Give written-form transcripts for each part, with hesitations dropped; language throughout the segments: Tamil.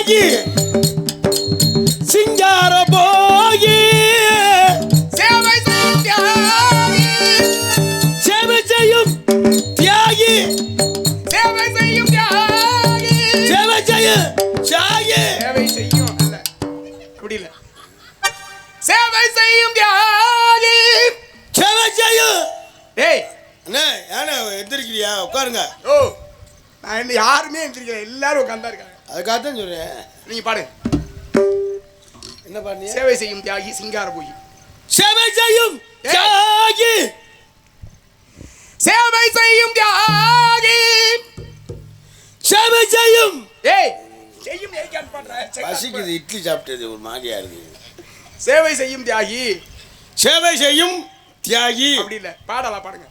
தியாகி சிங்கார போகி சேவை செய்யும் தியாகி சேவை செய்யும் தியாகி சேவை செய்யும் தியாகி சேவை செய்யும் தியாகி சேவை செய்யும் இல்ல அப்படி இல்ல சேவை செய்யும் தியாகி சேவை செய்யும். டேய் அண்ணே ஏன்னா எந்திரிக்கிறியா? உட்காருங்க. ஓ நான் என்ன யாருமே எந்திரிக்கல, எல்லாரும் உட்கார்ந்தா இருக்காங்க. அதுக்காகத்தான் சொல்றேன். நீங்க பாடு. என்ன பாடுறீங்க? சேவை செய்யும் தியாகி சிங்கார போய் சேவை செய்யும் தியாகி சேவை செய்யும் தியாகி சேவை செய்யும். ஏய் செய்யும் ஏய்க்கான் பண்ற பசிக்குது, இட்லி சாப்பிட்டது ஒரு மாதிரியா இருக்கு. சேவை செய்யும் தியாகி சேவை செய்யும் தியாகி அப்படி இல்ல, பாடலாம் பாடுங்க.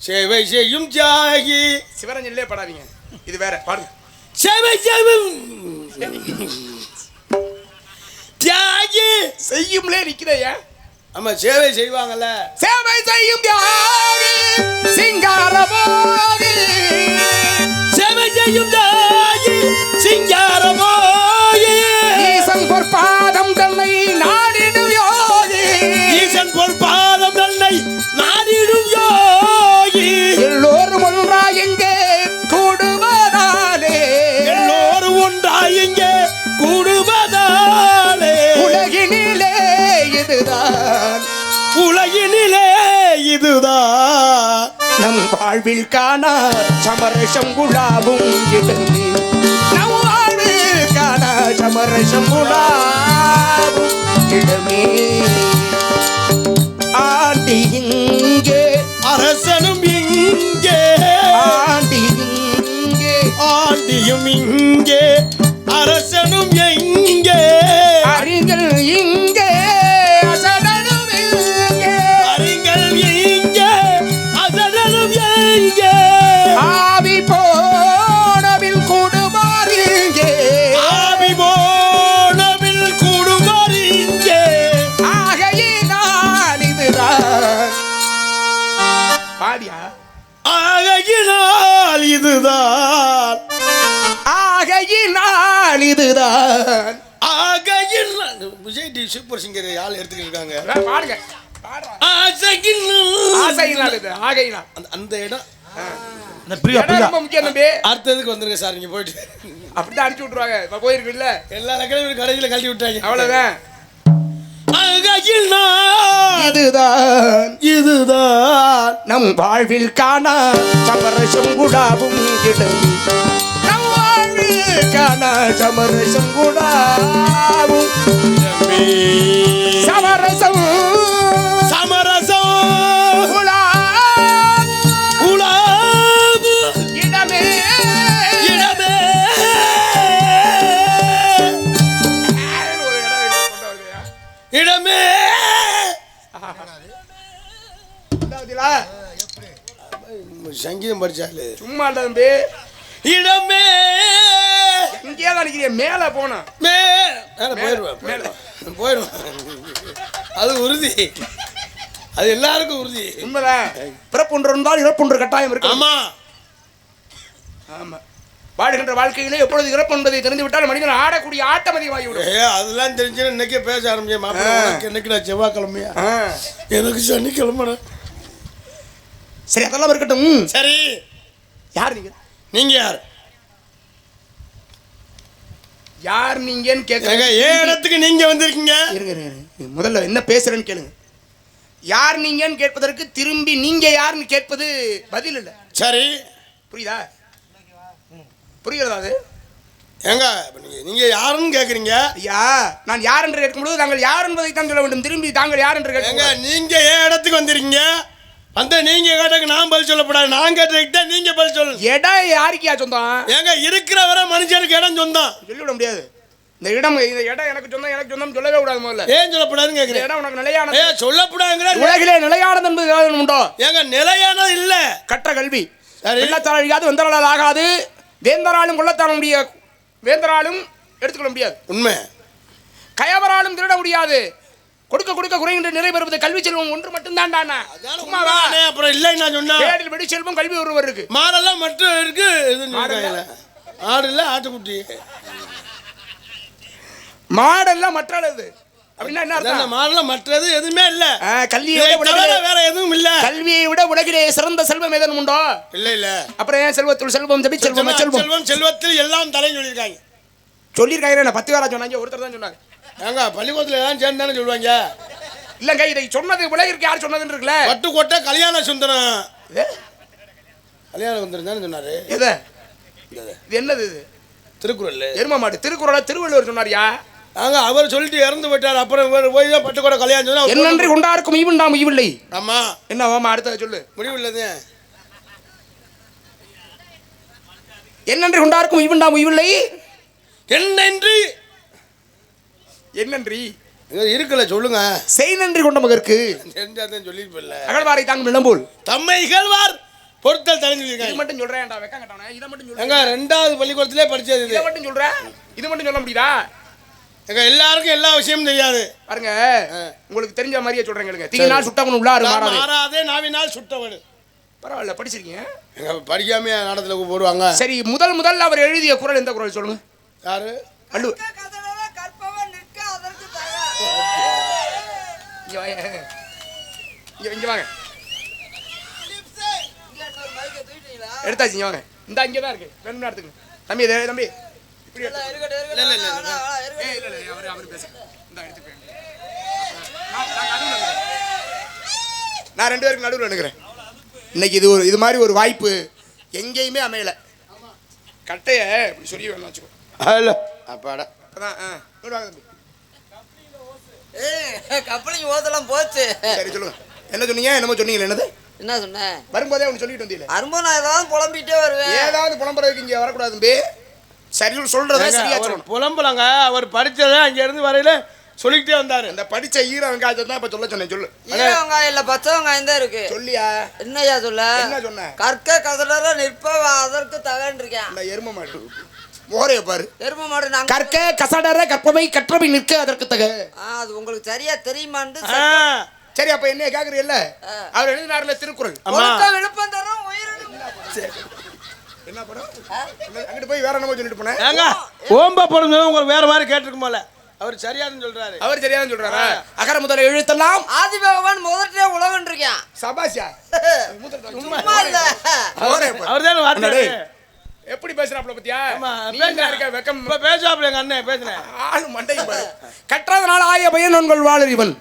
சேவை செய்யும் தியாகி சிவரஞ்சனிலே பாடாதீங்க, இது வேற பாடுங்க. சேவை செய்யும் தியாகி செய்யும்லே நிக்கிறேன். ஆமா சேவை செய்வாங்கல்ல. சேவை செய்யும் தியாகி சிங்காரபோகி சேவை செய்யும் தியாகி சிங்காரபோகி ஈசன் பொற்பாதம் தன்னை நாடிடும் யோகி ஈசன் பொற்பாதம் தன்னை நாடிடும் யோகி எல்லோரும் ஒன்றாய் எங்கே கூடுவதாலே எல்லோரும் ஒன்றாய் எங்கே கூடுவதாலே உலகினிலே இதுதான் உலகினிலே இதுதான் நம் வாழ்வில் காண சமரசம் குழாவும் இடமே நம் வாழ்வில் காண சமரசம் குழாவும் இடமே ஆண்டி இங்கே அரசனும் இங்கே ஆண்டி இங்கே ஆண்டியும் இங்கே அரசனும் எங்கே அறிஞர் இங்கே அசடனும் இங்கே அறிஞர் இங்கே அசடனும் எங்கே ஆவி போனவில் கூடுமாறு இங்கே ஆவி போனவில் கூடுமாறு இங்கே ஆகையினால் இதுதான் பாடியா ஆகையினால் இதுதான் ஆகையினால் இதுதான் ஆகையில் விஜய் டி சூப்பர் சிங்கர் ஆள் எடுத்துக்கிட்டு இருக்காங்க. பாடுங்க பாடுறா ஆசையினால் இது ஆகையினால் அந்த இடம் ரொம்ப முக்கியம் தம்பி. அடுத்ததுக்கு வந்துருங்க சார். நீங்க போயிட்டு அப்படிதான் அடிச்சு விட்டுருவாங்க. இப்ப போயிருக்கு இல்ல எல்லா நகரையும் கடையில கழட்டி விட்டாங்க. அவ்வளவுதான். இதுதான் இதுதான் நம் வாழ்வில் காண சமரசம் குடாவும் இடம் நம் வாழ்வில் காண சமரசம் குடாவும் சமரசம் சமரசம் இடமே இடமே இடமே சங்கீதம் படிச்சாலு சும்மா தம்பி. இடமே இங்கே தான் நிக்கிறிய மேல போனா போயிடுவேன். அது உறுதி, அது எல்லாருக்கும் உறுதி. உண்மைதான். பிறப்பொன்று இருந்தால் இறப்பொன்று கட்டாயம் இருக்கு. ஆமா ஆமா. வாடுகின்ற வாழ்க்கையிலே எப்பொழுது இறப்பு என்பதை தெரிந்து விட்டால் மனிதன் ஆடக்கூடிய ஆட்டம் அதிகமாகிவிடும். அதெல்லாம் தெரிஞ்சு இன்னைக்கே பேச ஆரம்பிச்சேன். மாப்பிள்ளை என்னைக்கு நான் செவ்வாய்க்கிழமையா? எனக்கு சனிக்கிழமை. சரி அதெல்லாம் இருக்கட்டும். சரி யார் நீங்க? நீங்க யார்? யார் நீங்கன்னு கேட்க ஏன் இடத்துக்கு நீங்க வந்திருக்கீங்க? இருங்க முதல்ல என்ன பேசுறேன்னு கேளுங்க. யார் நீங்கன்னு கேட்பதற்கு திரும்பி நீங்க யாருன்னு கேட்பது பதில் இல்லை. சரி புரியுதா? புரிகிறதா? அது ஏங்க நீங்க யாருன்னு கேக்குறீங்க? ஐயா நான் யார் என்று கேட்கும்போது தாங்கள் யார் என்பதை தான் சொல்ல வேண்டும். திரும்பி தாங்கள் யார் என்று கேட்க. நீங்க ஏன் இடத்துக்கு வந்திருக்கீங்க? அந்த நீங்க கேட்டதுக்கு நான் பதில் சொல்லப்படாது. நான் கேட்டதுக்கு தான் நீங்க பதில் சொல்லணும். இடம் யாருக்கியா சொந்தம்? ஏங்க இருக்கிற வரை மனுஷனுக்கு இடம் சொந்தம் சொல்லிவிட முடியாது. இந்த இடம் எனக்கு சொந்தம் சொல்லவே கூடாது. முதல்ல ஏன் சொல்லப்படாதுன்னு கேக்குறேன். இடம் உனக்கு நிலையானது. சொல்லப்படாதுங்கிற உலகிலே நிலையானது என்பது உண்டோ? ஏங்க நிலையானது இல்ல. கற்ற கல்வி வெள்ளத்தால் அழியாது, வெந்தரால் ஆகாது. வேந்தராலும் கொள்ளத்தான முடிய வேந்தராலும் எடுத்துக்கொள்ள முடியாது. உண்மை. கயவராலும் திருட முடியாது. கொடுக்க கொடுக்க குறைகின்ற நிறை பெறுவது கல்வி செல்வம் ஒன்று மட்டும்தான். சும்மாவா? அப்புறம் இல்லை நான் சொன்னா ஏடில் வெடி செல்வம் கல்வி ஒருவர் இருக்கு. மாடெல்லாம் மட்டும் இருக்கு. ஆடு இல்ல ஆட்டுக்குட்டி. மாடெல்லாம் மற்றது அப்படின்னா என்ன அர்த்தம்? மாடலாம் மற்றது எதுவுமே இல்ல. கல்வியை விட வேற எதுவும் இல்ல. கல்வியை விட உலகிலே சிறந்த செல்வம் ஏதேனும் உண்டோ? இல்ல இல்ல. அப்புறம் ஏன் செல்வத்துள் செல்வம் ஜெபி செல்வம் செல்வம் செல்வத்தில் எல்லாம் தலை சொல்லியிருக்காங்க. சொல்லியிருக்காங்க. 10 பேரா சொன்னாங்க, ஒருத்தர் தான் சொன்னாங்க. ஏங்க பள்ளிக்கூடத்துல எல்லாம் சேர்ந்து தானே சொல்லுவாங்க. இல்லங்க, இதை சொன்னது உலகிற்கு யார் சொன்னதுன்னு இருக்குல்ல. பட்டுக்கோட்டை கல்யாண சுந்தரம். கல்யாண சுந்தரம் தானே சொன்னாரு. இது என்னது? இது திருக்குறள். எரும மாடு திருக்குறளை திருவள்ளுவர் சொன்னாரியா? அவர் சொல்லிட்டு இறந்து விட்டார். அப்புறம் போய் தான் பட்டுக்கோட்டை கல்யாணம் சொன்னா என்னன்றி கொண்டாருக்கும் ஈவுண்டா முடிவில்லை. ஆமா. என்ன ஆமா, அடுத்த சொல்லு. முடிவில்லை. என்னன்றி கொண்டாருக்கும் ஈவுண்டா முடிவில்லை. என்னன்றி என்னன்றி இருக்குல்ல சொல்லுங்க. செய் நன்றி கொண்ட மகருக்கு தெரிஞ்சாதான் சொல்லிருப்பல்ல. அகழ்வாரை தாங்கும் இளம்போல் தம்மை இகழ்வார் பொறுத்தல் தலைஞ்சிருக்காங்க. இது மட்டும் சொல்றேன்டா, வெக்கம் கட்டவனே. இத மட்டும் சொல்றேன். எங்க ரெண்டாவது பள்ளிக்கூடத்திலே படிச்சது. இத மட்டும் சொல்றேன். இது மட்டும் சொல்ல முடியுதா? எங்க எல்லாருக்கும் எல்லா விஷயமும் தெரியாது. பாருங்க, உங்களுக்கு தெரிஞ்ச மாதிரியே சொல்றேன் கேளுங்க. தீயினால் சுட்டவன் உள்ளாரு மாறாதே, நாவினால் சுட்டவன். பரவாயில்ல, படிச்சிருக்கீங்க. எங்க படிக்காம நாடத்துல போடுவாங்க. சரி, முதல் அவர் எழுதிய குறள் எந்த குறள் சொல்லுங்க? யாரு? வள்ளுவர். இங்க வாங்க. எடுத்தாச்சு, இங்க வாங்க. இந்த இங்கே தான் இருக்கு. ரெண்டு எடுத்துங்க. தம்பி தம்பி இப்படி நான் 2 பேருக்கு நடுவில் எடுக்கிறேன். இன்னைக்கு இது மாதிரி ஒரு வாய்ப்பு எங்கேயுமே அமையல. கட்டைய இப்படி சொல்லி வேணும் வச்சுக்கோ. அப்பாடா. அதான் தம்பி. கப்பலிங்க ஓதலாம் போச்சு. சரி சொல்லுங்க. என்ன சொன்னீங்க? என்னமோ சொன்னீங்க. என்னது? என்ன சொன்னேன்? வரும்போதே ஒன்று சொல்லிட்டு வந்தீங்க. வரும்போது நான் ஏதாவது புலம்பிட்டே வருவேன். ஏதாவது புலம்புறதுக்கு இங்கே வரக்கூடாது தம்பி. சரி சொல்றதே சரியா சொல்லணும். புலம்புலாங்க. அவர் படிச்சதை அங்க இருந்து வரையில சொல்லிக்கிட்டே வந்தாரு. அந்த படிச்ச ஈர வெங்காயத்தை தான் இப்ப சொல்ல சொன்னேன். சொல்லு. ஈர வெங்காயம் இல்ல, பச்சை வெங்காயம் தான் இருக்கு. சொல்லியா? என்னையா சொல்ல? என்ன சொன்ன? கற்க கதற நிற்ப அதற்கு தகன் இருக்கேன். அந்த எரும மாடு மோரைய பாரு. எரும மாடு நாங்க கற்க கசடற கற்பவை கற்றவை நிற்க அதற்கு தக. அது உங்களுக்கு சரியா தெரியுமான்னு. சரி, அப்ப என்ன கேக்குறீல்ல? அவர் எழுதினார்ல திருக்குறள். விழுப்பம் தரும் உயிரினும். என்ன படம்? அங்கிட்டு போய் வேற என்னமோ சொல்லிட்டு போனேன். ஏங்க ஓம்பா படம் உங்களுக்கு வேற மாதிரி கேட்டிருக்குமோல. அவர் சரியானு சொல்றாரு. அவர் சரியானு சொல்றாரா? அகர முதல எழுத்தெல்லாம் ஆதி பகவான் முதல்ல உலகன் இருக்கேன். சபாஷா. சும்மா இல்ல. அவர்தான் வார்த்தை. எப்படி பேசுறாப்ல பத்தியா? இருக்க வெக்கம் பேசாப்ல. எங்க அண்ணன் பேசுறேன். ஆளு மண்டை பாரு. கற்றதனால ஆய பையன் உங்கள் வாழறிவன்.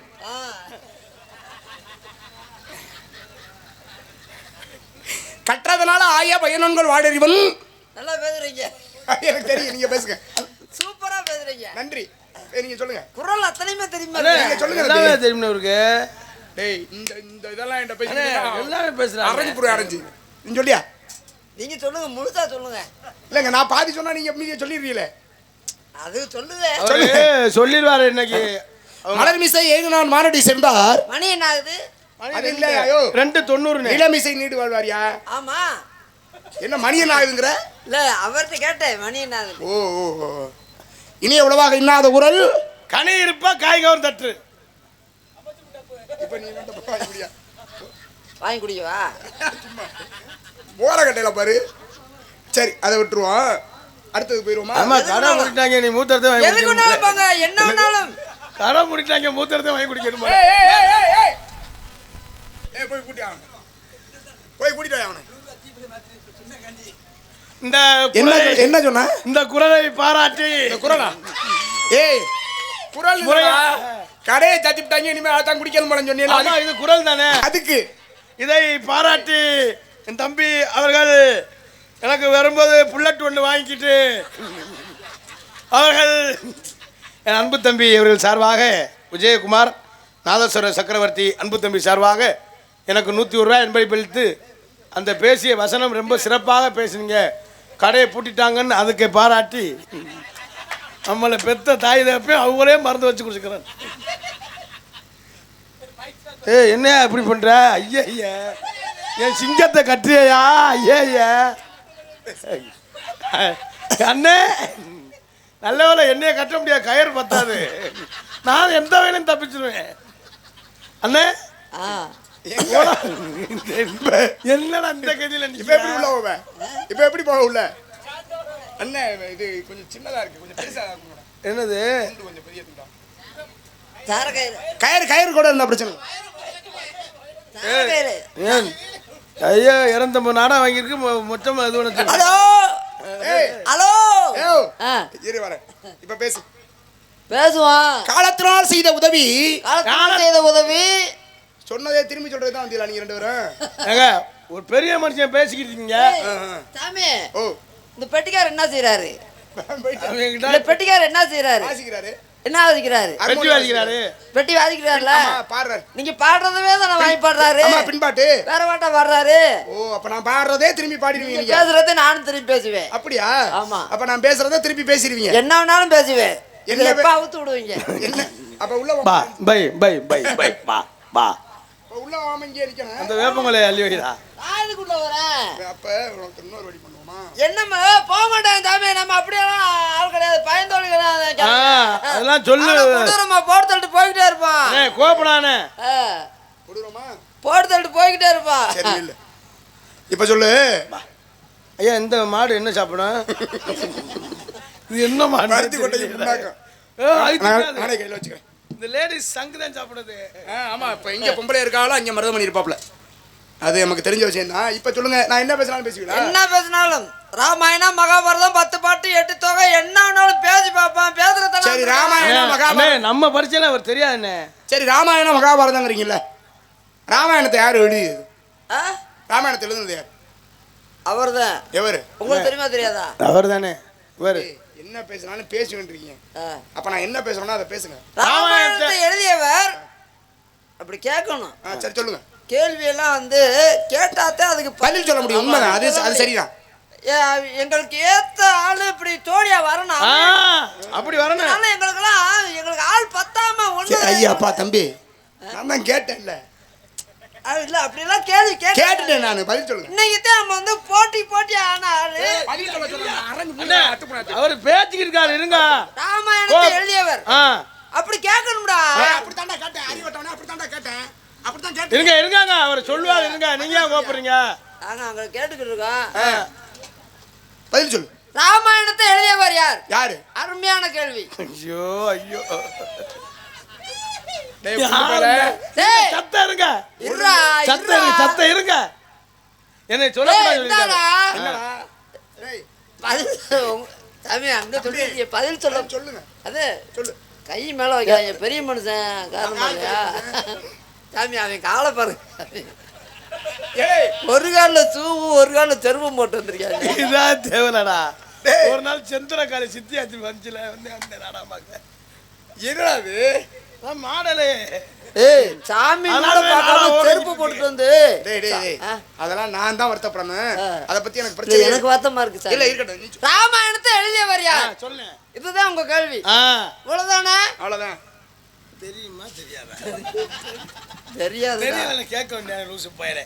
கற்றதனால ஆய பையன்கள் வாழறிவன். நல்லா பேசுறீங்க. எனக்கு தெரியும், நீங்க பேசுங்க. சூப்பரா பேசுறீங்க. நன்றி. நீங்க சொல்லுங்க. குறள் அத்தனையுமே தெரியுமா? நீங்க சொல்லுங்க. எல்லாமே தெரியும் அவருக்கு. டேய், இந்த இதெல்லாம் என்கிட்ட பேசுங்க. எல்லாமே பேசுறாங்க. அரஞ்சு புரிய அரஞ்சு. நீ சொல்லியா? நீங்க சொல்லுங்க, முழுசா சொல்லுங்க. இல்லங்க, நான் பாதி சொன்னா நீங்க மீதியை சொல்லிடுறீங்களே. அது சொல்லுங்க. சொல்லிடுவாரு. இன்னைக்கு மலர்மிசை ஏகுநான் மாரடி சேர்ந்தார். மணி என்ன ஆகுது? அது இல்ல, ஐயோ 2:90. இளமிசை நீடு வாழ்வாரியா? ஆமா. என்ன மணி என்ன ஆகுதுங்கற? இல்ல, அவர்கிட்ட கேட்டேன் மணி என்ன ஆகுது. ஓ இனிய உலவாக இன்னாத குரல் கனி இருப்பா காய்கவர் தட்டு. இப்ப நீ வந்து வாங்கி குடியா? வாங்கி குடிக்கவா? போற கட்டையில பாரு. சரி, அதை விட்டுருவோம். அடுத்தது போயிருவோமா? ஆமா, கடை முடிட்டாங்க. நீ மூத்தறத வாங்கி எதுக்கு வேணாலும் பாங்க, என்ன வேணாலும். கடை முடிட்டாங்க, மூத்தறத வாங்கி குடிக்கணுமா? போய் கூட்டி அவனை. போய் கூட்டிட்டு வா அவனை. இந்த என்ன சொன்ன? இந்த குறளை பாராட்டி. இந்த குறளா? குறள் முறையா? கடையை தட்டிட்டாங்க, இனிமே அதான் குடிக்கணும் சொன்னீங்க. ஆமா, இது குறள் தானே. அதுக்கு இதை பாராட்டி என் தம்பி அவர்கள் எனக்கு வரும்போது புல்லட் ஒன்று வாங்கிக்கிட்டு அவர்கள் என் அன்பு தம்பி அவர்கள் சார்பாக விஜயகுமார் நாதஸ்வர சக்கரவர்த்தி அன்பு தம்பி சார்பாக எனக்கு 101 ரூபாய் என்பளித்து அந்த பேசிய வசனம் ரொம்ப சிறப்பாக பேசுனீங்க, கடையை பூட்டிட்டாங்கன்னு அதுக்கு பாராட்டி நம்மளை பெத்த தாய் தப்பையும் அவங்களே மறந்து வச்சு குடிச்சுக்கிறேன். என்னையா இப்படி பண்ற? ஐயா ஐயா, என் சிங்கத்தை கட்டுறியா? ஐயா ஐயா அண்ணே, நல்ல வேலை என்னைய கட்ட முடியாது, கயிறு பத்தாது. நான் எந்த வேலையும் தப்பிச்சிருவேன் அண்ணே. என்னடா இந்த கதியில இப்ப எப்படி உள்ள போவேன்? இப்ப எப்படி போக உள்ள? அண்ணே, இது கொஞ்சம் சின்னதா இருக்கு, கொஞ்சம் பெருசா என்னது கொஞ்சம் பெரிய துண்டா. சார கயிறு கயிறு கயிறு கூட இருந்தா பிரச்சனை இல்லை. சார கயிறு ஏன் ஐயா இறந்த நாடா வாங்கியிருக்கு மொத்தமா இது ஒன்று ஹலோ ஏய் ஹலோ ஏய் ஆ இரு வரேன். இப்ப பேசு. பேசுவான் காலத்தினால் செய்த உதவி காலத்தால் செய்த உதவி சொன்னதே திரும்பி சொல்றது தான் வந்தீங்களா நீங்க ரெண்டு பேரும்? ஏங்க ஒரு பெரிய மனுஷன் பேசிக்கிட்டு இருக்கீங்க சாமி ஓ இந்த பெட்டிக்காரர் என்ன செய்யறாரு போயிட்டு அவங்ககிட்ட இந்த பெட்டிக்காரர் என்ன செய்யறாரு வாசிக்கிறாரு. என்ன வாசிக்கிறாரு வெட்டி வாசிக்கிறாரு பெட்டி வாசிக்கிறாருல ஆமா, பாடுறாரு. நீங்க பாடுறதவே தானே வாங்கி பாடுறாரு ஆமா பின்பாட்டு. வேற பாட்டா பாடுறாரு ஓ அப்ப நான் பாடுறதே திரும்பி பாடிடுவீங்க நீங்க. பேசுறதை நானும் திருப்பி பேசுவேன் அப்படியா? ஆமா. அப்ப நான் பேசுறத திருப்பி பேசிடுவீங்க. என்ன வேணாலும் பேசுவேன் என்ன என்ன எப்ப அவுத்து விடுவீங்க என்ன அப்ப உள்ள பா பை பை பை பை பா பா அப்ப உள்ள வாம இங்கே நிக்கணும். அந்த வேப்பங்களை அள்ளி வைடா. நான் இதுக்குள்ள வரேன் அப்ப உனக்கு இன்னொரு வழி பண்ணுவோமா? என்னம்மா போக மாட்டேன் சாமி நம்ம அப்படியெல்லாம் ஆள் கிடையாது பயந்தோடு கிடையாது அதெல்லாம் சொல்லு. கொடூரமா போட்டு தள்ளிட்டு போய்கிட்டே இருப்பான் கோபடானே கொடுறோமா? போட்டு தள்ளிட்டு போய்கிட்டே இருப்பான் சரி இல்ல. இப்ப சொல்லு. ஐயா இந்த மாடு என்ன சாப்பிடும்? இது என்ன மாடு? பருத்தி கொட்டைக்கு புண்ணாக்கம். நானே கையில வச்சுக்கிறேன். இந்த லேடிஸ் சங்கு தான் சாப்பிடுது. ஆமா இப்ப இங்க பொம்பளை இருக்காளோ அங்க மருதமணி இருப்பாப்ல. அது நமக்கு தெரிஞ்ச விஷயம் தான். இப்ப சொல்லுங்க நான் என்ன பேசினாலும் பேசுவீங்களா? என்ன பேசினாலும் ராமாயணம் மகாபாரதம் 10 பாட்டு 8 தொகை என்ன வேணாலும் பேசி பார்ப்பான் பேசுறதெல்லாம் சரி ராமாயணம் மகாபாரதம். நம்ம பரிச்சையில அவர் தெரியாதுண்ணே. சரி ராமாயணம் மகாபாரதங்கிறீங்கல்ல, ராமாயணத்தை யாரு எழுதியது? ஆ? ராமாயணத்தை எழுதுனது யார்? அவர்தான் எவரு? உங்களுக்கு தெரியுமா தெரியாதா அவர் தானே இவர். என்ன பேசினாலும் பேசுவேன் இருக்கீங்க. ஆ. அப்ப நான் என்ன பேசுறேன்னா அதை பேசுங்க. ராமாயணத்தை எழுதியவர் அப்படி கேட்கணும். சரி சொல்லுங்க. கேள்வி எல்லாம் வந்து கேட்டாத்தே அதுக்கு பதில் சொல்ல முடியும். உண்மைதான். அது சரிதான். எங்களுக்கு ஏத்த ஆளு இப்படி தோழியா வரணும். அப்படி வரணும். அதனால எங்களுக்கு ஆள் பத்தாம ஒண்ணு. ஐயாப்பா தம்பி நான் தான் கேட்டேன்ல. இல்ல அப்படி எல்லாம் கேள்வி கேட்டுட்டேன் நான். பதில் சொல்லுங்க. இன்னைக்கு தான் நம்ம வந்து போட்டி ஆன ஆளு. பதில் சொல்ல சொல்லுங்க. அண்ணே, அவர் பேசிக்கிட்டு இருக்காரு இருங்க. ராமாயணத்தை எழுதியவர் அப்படி கேட்கணும்டா. அப்படித்தான்டா கேட்டேன். அறிவட்டவனே அப்படித்தான்டா கேட்டேன். அப்படித்தான் கேட்டேன். இருங்க இருங்க அவர் சொல்லுவார் இருங்க. நீங்க ஏன் கோபப்படுறீங்க? நாங்க அங்க கேட்டுக்கிட்டு இருக்கோம். பதில் சொல்லு. ராமாயணத்தை எழுதியவர் யார்? யாரு? அருமையான கேள்வி. ஐயோ ஐயோ. டேய் சத்த இருங்க. இருடா சத்த இருங்க. என்னை சொல்லக்கூடாது. என்னடா என்னடா? டேய் பதில் சாமி அங்க சொல்லிருக்கீங்க பதில் சொல்லுங்க. அது சொல்லு. கை மேல வைக்காங்க பெரிய மனுஷன் காரணமா சாமி அவன் காலை பாருங்க. ஏய் ஒரு காலில் சூவு ஒரு காலில் செருப்பம் போட்டு வந்திருக்காங்க. இதான் தேவலடா. ஒரு நாள் செந்திரக்காளி சித்தியாச்சி வந்துச்சுல வந்து அந்த நாடாமாக்க என்னது மாடலே. ஏய் சாமி செருப்பு போட்டுட்டு வந்து அதெல்லாம் நான் தான் வருத்தப்படணும். அத பத்தி எனக்கு பிரச்சனை. எனக்கு வருத்தமா இருக்கு சார். இல்ல இருக்கட்டும். ராமாயணத்தை எழுதியவர் யார்? சொல்லு. இதுதான் உங்க கேள்வி. இவ்வளவுதானே? அவ்வளவுதான். தெரியுமா தெரியாதா? தெரியாது. தெரியல கேட்க வேண்டிய லூசு போயிரே.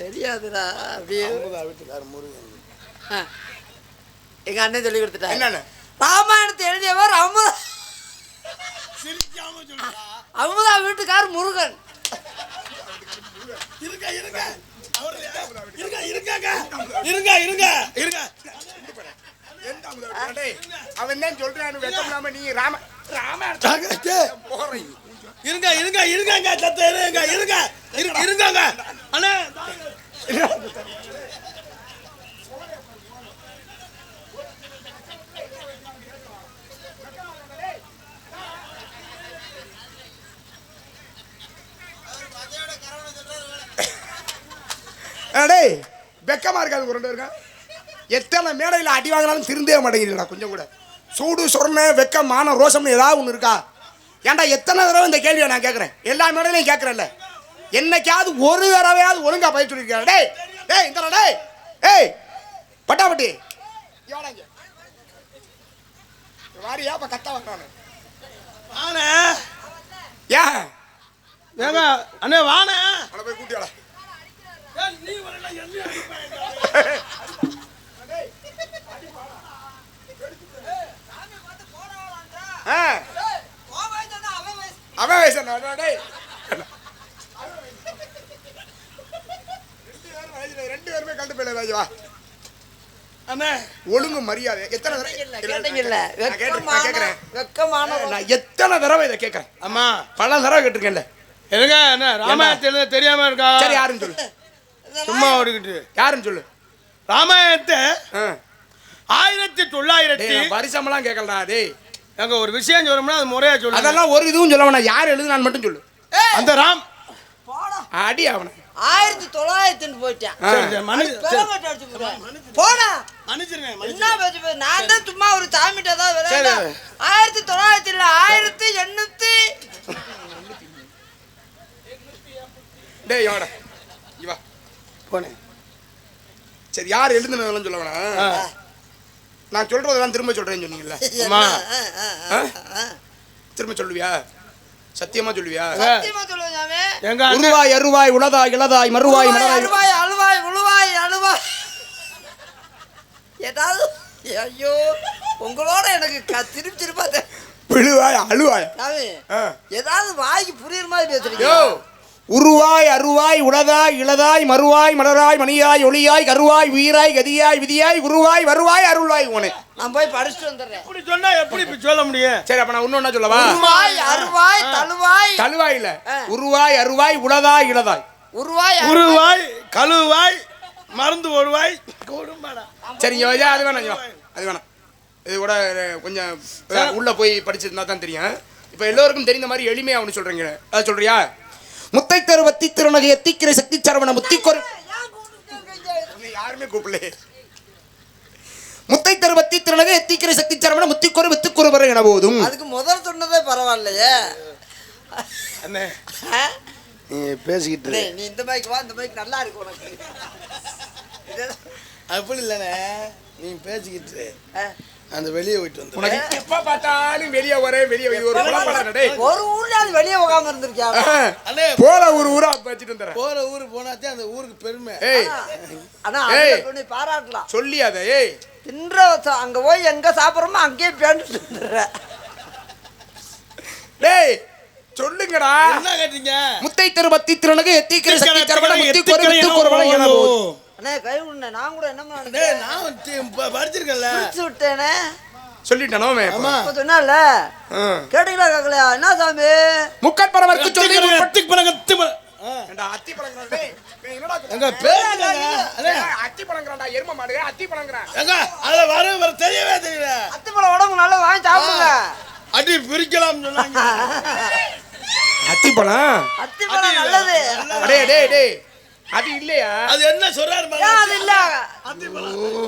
தெரியாதுடா. அப்படியே வீட்டுக்கார முருகன் எங்க அண்ணன் சொல்லி கொடுத்துட்டா. என்னன்னு? ராமாயணத்தை எழுதியவர் அமுதா. சிரிக்காம சொல்லுடா. அமுதா வீட்டுக்கார் முருகன். இருங்க இருங்க. இருங்க. அவன் தான் சொல்றான் வெட்டம்லாம நீ இருங்க சத்த இருங்க அண்ணே. டேய் வெக்கமா இருக்காது ஒரு இருக்கா. எத்தனை மேடையில் அடி வாங்கினாலும் திருந்தே மாட்டேங்கிறீங்களா கொஞ்சம் கூட? சூடு சொரண வெக்கம் மானம் ரோசம்னு ஏதாவது ஒன்று இருக்கா? ஏன்டா எத்தனை தடவை இந்த கேள்வியை நான் கேட்குறேன். எல்லா மேடையிலையும் கேட்குறேன்ல. என்னைக்காவது ஒரு தடவையாவது ஒழுங்கா பயிற்சி சொல்லியிருக்கேன். டேய் டேய் இந்த டேய் ஏய் பட்டாபட்டி வாரியா இப்போ கத்த வந்தானே வாணே. ஏன் ஏங்க அண்ணே வாணே. அவனை போய் கூட்டியாளா. நீ வரல என்ன அவன் வயசு ரெண்டு பேருமே கண்டு போயில வா. அண்ணே ஒழுங்கு மரியாதை எத்தனை தடவை கேட்டீங்கல்ல நான் கேட்கிறேன். வெக்கமான நான் எத்தனை தடவை இதை கேட்கறேன் அம்மா பல தடவை கேட்டிருக்கேன்ல எதுங்க என்ன ராமாயணத்துல தெரியாம இருக்கா சரி யாருன்னு சொல்லு சும்மா ஓடிக்கிட்டு யாருன்னு சொல்லு ராமாயணத்தை ஆ. 1900 டேய், நான் வருஷமெல்லாம் கேட்கலடா டேய் எங்க ஒரு விஷயம் சொல்லணும்னா அது முறையா சொல்லு அதெல்லாம் ஒரு இதுவும் சொல்ல வேணாம் யார் எழுதுனான்னு மட்டும் சொல்லு அந்த ராம் போடா அடி அவனை 1900 போயிட்டான் சரி, சரி, பெருங்கட்ட அடிச்சு போடுறேன். போடா மன்னிச்சிருங்க என்ன பேச்சு பேசு? நான் தான் சும்மா ஒரு சாமிட்ட தான் சரி. விளையாட 1900 இல்ல 1800 டேய் வாடா இவா போனேன் சரி யார் எழுதுனதெல்லாம் சொல்ல வேணாம் நான் சொல்றதெல்லாம் திரும்ப சொல்றேன்னு சொன்னீங்கல்ல அம்மா திரும்ப சொல்லுவியா சத்தியமா சொல்லுவியா சத்தியமா சொல்லுவேன் சாமி. எங்க அண்ணன் உருவாய் அருவாய் உளதாய் இளதாய் மறுவாய் மலராய் அழுவாய் அழுவாய் உழுவாய் அழுவாய் ஏதாவது ஐயோ உங்களோட எனக்கு திருப்பி திருப்பாத விழுவாய் அழுவாய் சாமி ஆ. ஏதாவது வாய்க்கு புரியுற மாதிரி பேசுறீங்க யோ உருவாய் அருவாய் உளதாய் இளதாய் மறுவாய் மலராய் மணியாய் ஒளியாய் கருவாய் உயிராய் கதியாய் விதியாய் உருவாய் வருவாய் அருள்வாய் உனே நான் போய் படிச்சுட்டு வந்துடுறேன். இப்படி சொன்னா எப்படி இப்படி சொல்ல முடியும் சரி அப்ப நான் இன்னொன்னா சொல்லவா உருவாய் அருவாய் தழுவாய் தழுவாய் இல்ல உருவாய் அருவாய் உளதாய் இளதாய் உருவாய் உருவாய் கழுவாய் மருந்து ஒருவாய் கொடும்பாடா சரி இங்க வா, அது வேணாம் இங்க வா. அது வேணாம் இது கூட கொஞ்சம் உள்ள போய் படிச்சிருந்தா தான் தெரியும் இப்ப எல்லோருக்கும் தெரிந்த மாதிரி எளிமையா ஒண்ணு சொல்றீங்க அது சொல்றியா முத்தை தருவத்தி திருநகை எத்திக்கிற சக்தி சரவண முத்திக்கொரு யாருமே கூப்பிடல முத்தை தருவத்தி திருநகை எத்திக்கிற சக்தி சரவண முத்திக்கொரு வித்துக்கொரு வர என போதும் அதுக்கு முதல் சொன்னதே பரவாயில்லையே அண்ணே ஆ? நீ பேசிக்கிட்டு டேய், நீ இந்த மைக்கு வா இந்த மைக் நல்லா இருக்கு உனக்கு இதெல்லாம், அப்படி இல்லைண்ணே நீ பேசிக்கிட்டு ஆ. அந்த வெளியே போயிட்டு வந்து உனக்கு எப்ப பார்த்தாலும் வெளியே வரே வெளியே இது ஒரு குழப்பம் டேய் ஒரு ஊர்லயாவது வெளியே உட்கார்ந்து இருந்திருக்கியா அண்ணே போல ஒரு ஊரா வச்சிட்டு வந்துறேன் போற ஊருக்கு போனாத்தே அந்த ஊருக்கு பெருமை ஏய் ஆனா ஏய். அதுல நீ பாராட்டலாம் சொல்லி அத ஏய் தின்ற அங்க போய் எங்க சாப்பிடுறோமோ அங்கேயே பேண்டுட்டு வந்துடுற டேய் சொல்லுங்கடா என்ன கேட்டீங்க முத்தை திருபத்தி திருநகை எத்திக்கிற சக்தி சரவண முத்திக்கொரு வித்துக்கொரு வர என போதும் அண்ணே கை விடுனே நான் கூட என்ன டேய் நான் படிச்சிருக்கேன்ல பிடிச்சு விட்டேனே சொல்லிட்டானோ அவன் ஆமா இப்ப சொன்னால கேட்டீங்களா கேட்கலையா என்ன சாமி முக்கற்பரவர்க்கு சொல்லி பட்டி பழகத்து ஏண்டா அத்தி பழங்கறா டேய் என்னடா எங்க பேசுங்க அண்ணே அத்தி பழங்கறாடா எரும மாடு அத்தி பழங்கறா எங்க அதுல வர தெரியவே தெரியல அத்திப்பழம் உடம்பு நல்லா வாங்கி சாப்பிடுங்க அடி பிரிக்கலாம் சொன்னாங்க அத்தி பழம் அத்திப்பழம் நல்லது அடே டேய் டேய் அது இல்லையா அது என்ன சொல்றாரு ஏன் அது இல்ல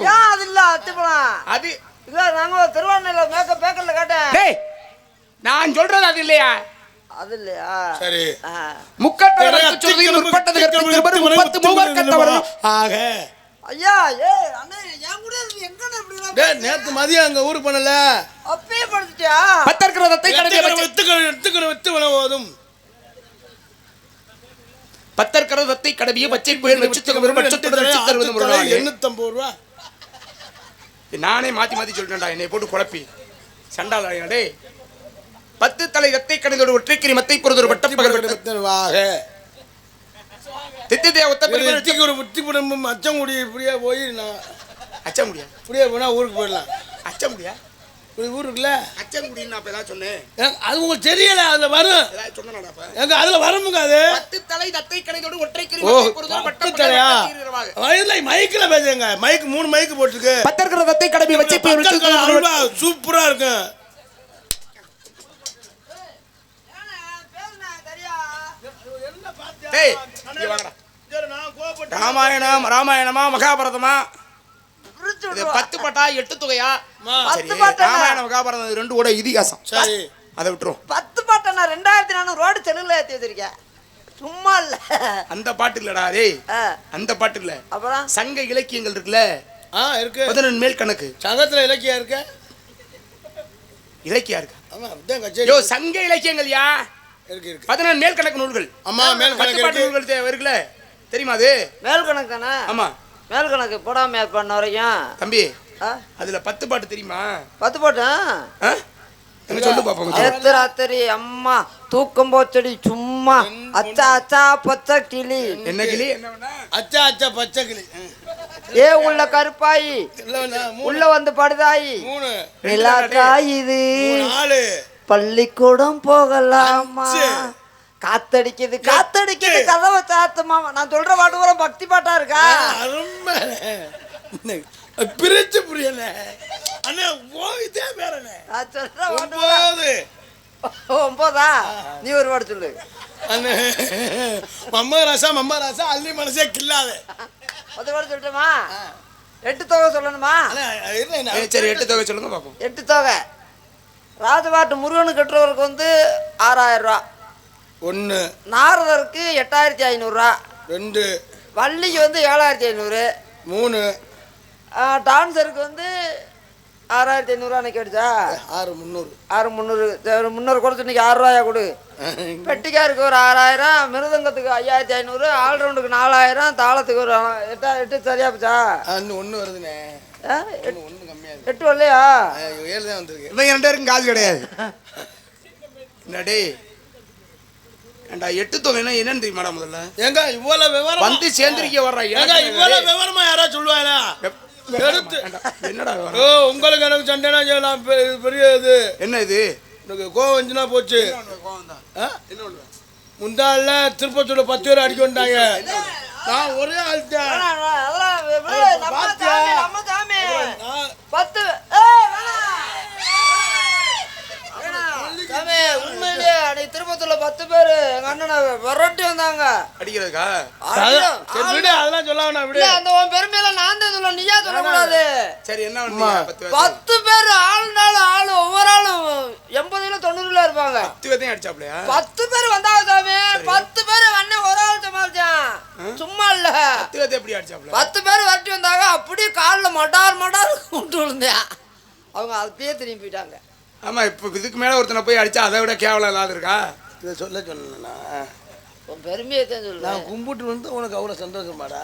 ஏன் அது இல்ல அத்திப்பழம் அது இல்ல நாங்க திருவாரூர்ல மேக்கப் பேக்கர்ல கேட்டேன் டேய் நான் சொல்றது அது இல்லையா அது இல்லையா சரி முக்கற்பரவர்க்கு சொல்லி முற்பட்டது கற்று திருபரு 30 மூவர் கட்டவரும் ஆக ஐயா ஏய் அண்ணே என் கூட இருந்து எங்கண்ணே இப்படி டேய் நேத்து மதியம் அங்க ஊருக்கு போனல அப்பவே படுத்துட்டியா பத்தர்க்கிறதத்தை கடமை வச்சு வித்து போதும் பத்தர்க்கிறதத்தை கடமையை பச்சை புயல் வச்சு தருவது முருகனாலே 850 ரூபா நானே மாத்தி மாத்தி சொல்றேன்டா என்னை போட்டு குழப்பி சண்டாளா டேய் 10 தலை ரத்தை கடைந்தோடு ஒற்றைக்கிரி மத்தை பொறுத்தொரு வட்டப்பகல் வாக தித்திதே ஒத்தப்படி வெற்றிக்கு ஒரு வெற்றி குடும்பம் அச்சங்குடி இப்படியே போய் நான் அச்ச முடியா இப்படியே போனா ஊருக்கு போயிடலாம் அச்ச முடியா இப்படி ஊருக்குல அச்சங்குடின்னு நான் இப்ப ஏதாவது சொன்னேன் அது உங்களுக்கு தெரியல அதுல வரும் ஏதாவது சொன்னேனாடா அப்ப எங்க அதுல வருமுங்க அது 10 தலை ரத்தை கடைந்தோடு ஒற்றைக்கிரி ஓ மத்தை பொறுத்தொரு பத்தலையா வட்டப்பகல் வயதுல மைக்ல பேசுங்க மைக் 3 மைக் போட்டுருக்கு பத்தர்க்கிறதத்தை கடமை வச்சு புயல் வச்சு அல்வா சூப்பரா இருக்கு டேய் இங்க வாங்கடா ராமாயணமா மகாபாரதமா இது 10 பாட்டா 8 தொகையா சரி 10 பாட்டா? ராமாயணம் மகாபாரதம் இது ரெண்டு கூட இதிகாசம் சரி அதை விட்டுரும் 10 பாட்டை நான் 2400 ரோடு செல்லுல ஏத்தி வச்சிருக்கேன் சும்மா இல்ல அந்த பாட்டு இல்லடா டேய் ஆ, அந்த பாட்டு இல்ல அப்புறம் சங்க இலக்கியங்கள் இருக்குல்ல இருக்கு 11 மேல் கணக்கு சங்கத்துல இலக்கியம் இருக்க இலக்கியா இருக்கு ஆமா அப்படிதான் கச்சேரி யோ சங்க இலக்கியங்கள் யா இருக்கு இருக்கு 11 மேல் கணக்கு நூல்கள் அம்மா மேல் 10 கணக்கு பாட்டு இருக்கு நூல்கள் இருக்குல்ல தெரியுமா அது மேல் கணக்கு தானே ஆமா மேல் கணக்கு போடாம பண்ண வரைக்கும் தம்பி ஆ, அதுல 10 பாட்டு தெரியுமா 10 போட்டேன் ஆ? என்ன சொல்லு பாப்போம் நேத்து ராத்திரி அம்மா தூக்கம் போச்சடி சும்மா அச்சா அச்சா பச்சை கிளி என்ன கிளி என்ன வேணா அச்சா அச்சா பச்சை கிளி ஏ உள்ள கருப்பாயி இல்ல, நான் மூணு, உள்ள வந்து படுதாயி 3, நிலாக்கா இது 4. பள்ளிக்கூடம் போகலாமா அச்சே. காத்தடிக்குது கதவை சாத்துமா நான் சொல்ற பாட்டு பூரா பக்தி பாட்டா இருக்கா அருமை. பிரிச்சு புரியல அண்ணே போயிட்டே பேரண்ணே. நான் சொல்ற பாட்டு பூரா 9 நீ ஒரு பாட்டு சொல்லு அண்ணே மம்ம ராசா அள்ளி மனசே கில்லாத. 10 பாட்டு சொல்லட்டுமா 8 தொகை சொல்லணுமா சரி 8 தொகை சொல்லுங்க பாப்போம். 8 தொகை ராஜபாட்டு முருகனு கட்டுறவருக்கு வந்து 6000 ரூபா 1, நாரதருக்கு 8500 ரூபா 2, வள்ளிக்கு வந்து 7500 3, டான்ஸருக்கு வந்து 6500 ரூபா அன்னைக்கு அடிச்சா 6,300. 300 கொடுத்து இன்னைக்கு 6 ரூபாயா கொடு பெட்டிக்காருக்கு ஒரு 6000 மிருதங்கத்துக்கு 5500 ஆல்ரவுண்டுக்கு 4000 தாளத்துக்கு ஒரு 8 சரியா போச்சா இன்னும் 1 வருதுண்ணே. 1 கம்மியா இருக்கு. 8 வரலையா 7 தான் வந்திருக்கு. இவங்க 2 பேருக்கும் காசு கிடையாது. என்னடே ஏண்டா 8 தொகைனா என்னன்னு தெரியுமாடா முதல்ல? ஏங்க இவ்வளவு விவரம் வந்து சேர்ந்திருக்க வர்ற ஏங்க இவ்வளவு விவரமா யாரா சொல்லுவாங்களா? எடுத்து என்னடா விவரம்? ஓ உங்களுக்கு எனக்கு சண்டைனா செய்யலாம். பெரிய இது என்ன இது? எனக்கு கோவம் வந்துச்சுன்னா போச்சு. முந்தாள்ல திருப்பத்தூர்ல 10 பேர் அடிக்க வந்துட்டாங்க. நான் ஒரே ஆள் தான். நம்ம சாமி 10 உண்மையிலேயே அன்னைக்கு திருப்பத்தூர்ல 10 பேரு எங்க அண்ணனை விரட்டி வந்தாங்க அடிக்கிறதுக்கா? சரி விடு, அதெல்லாம் சொல்ல வேணாம் விடு. அந்த உன் பெருமையில நான் தான் சொல்ல நீயா சொல்லக்கூடாது. சரி என்ன பண்ணீங்க? 10 பேர் ஆளு ஒவ்வொரு ஆளும் 80 90 இருப்பாங்க. 10 பேரையும் அடிச்சாப்லையா? 10 பேர் வந்தாங்க சாமி. 10 பேர் அண்ணன் ஒரு ஆள் சமாளிச்சான் சும்மா இல்ல. 10 பேரை எப்படி அடிச்சாப்ல? 10 பேர் விரட்டி வந்தாங்க. அப்படியே காலில் மடார் விட்டு விழுந்தேன். அவங்க அப்பயே திரும்பி போயிட்டாங்க. ஆமா இப்போ இதுக்கு மேல ஒருத்தனை போய் அடிச்சா அதை விட கேவலம் இல்லாத இருக்கா? இதை சொல்லணும்னா உன் பெருமையை தான் சொல்லுவேன். நான் கும்பிட்டு வந்து உனக்கு அவ்வளோ சந்தோஷமாடா.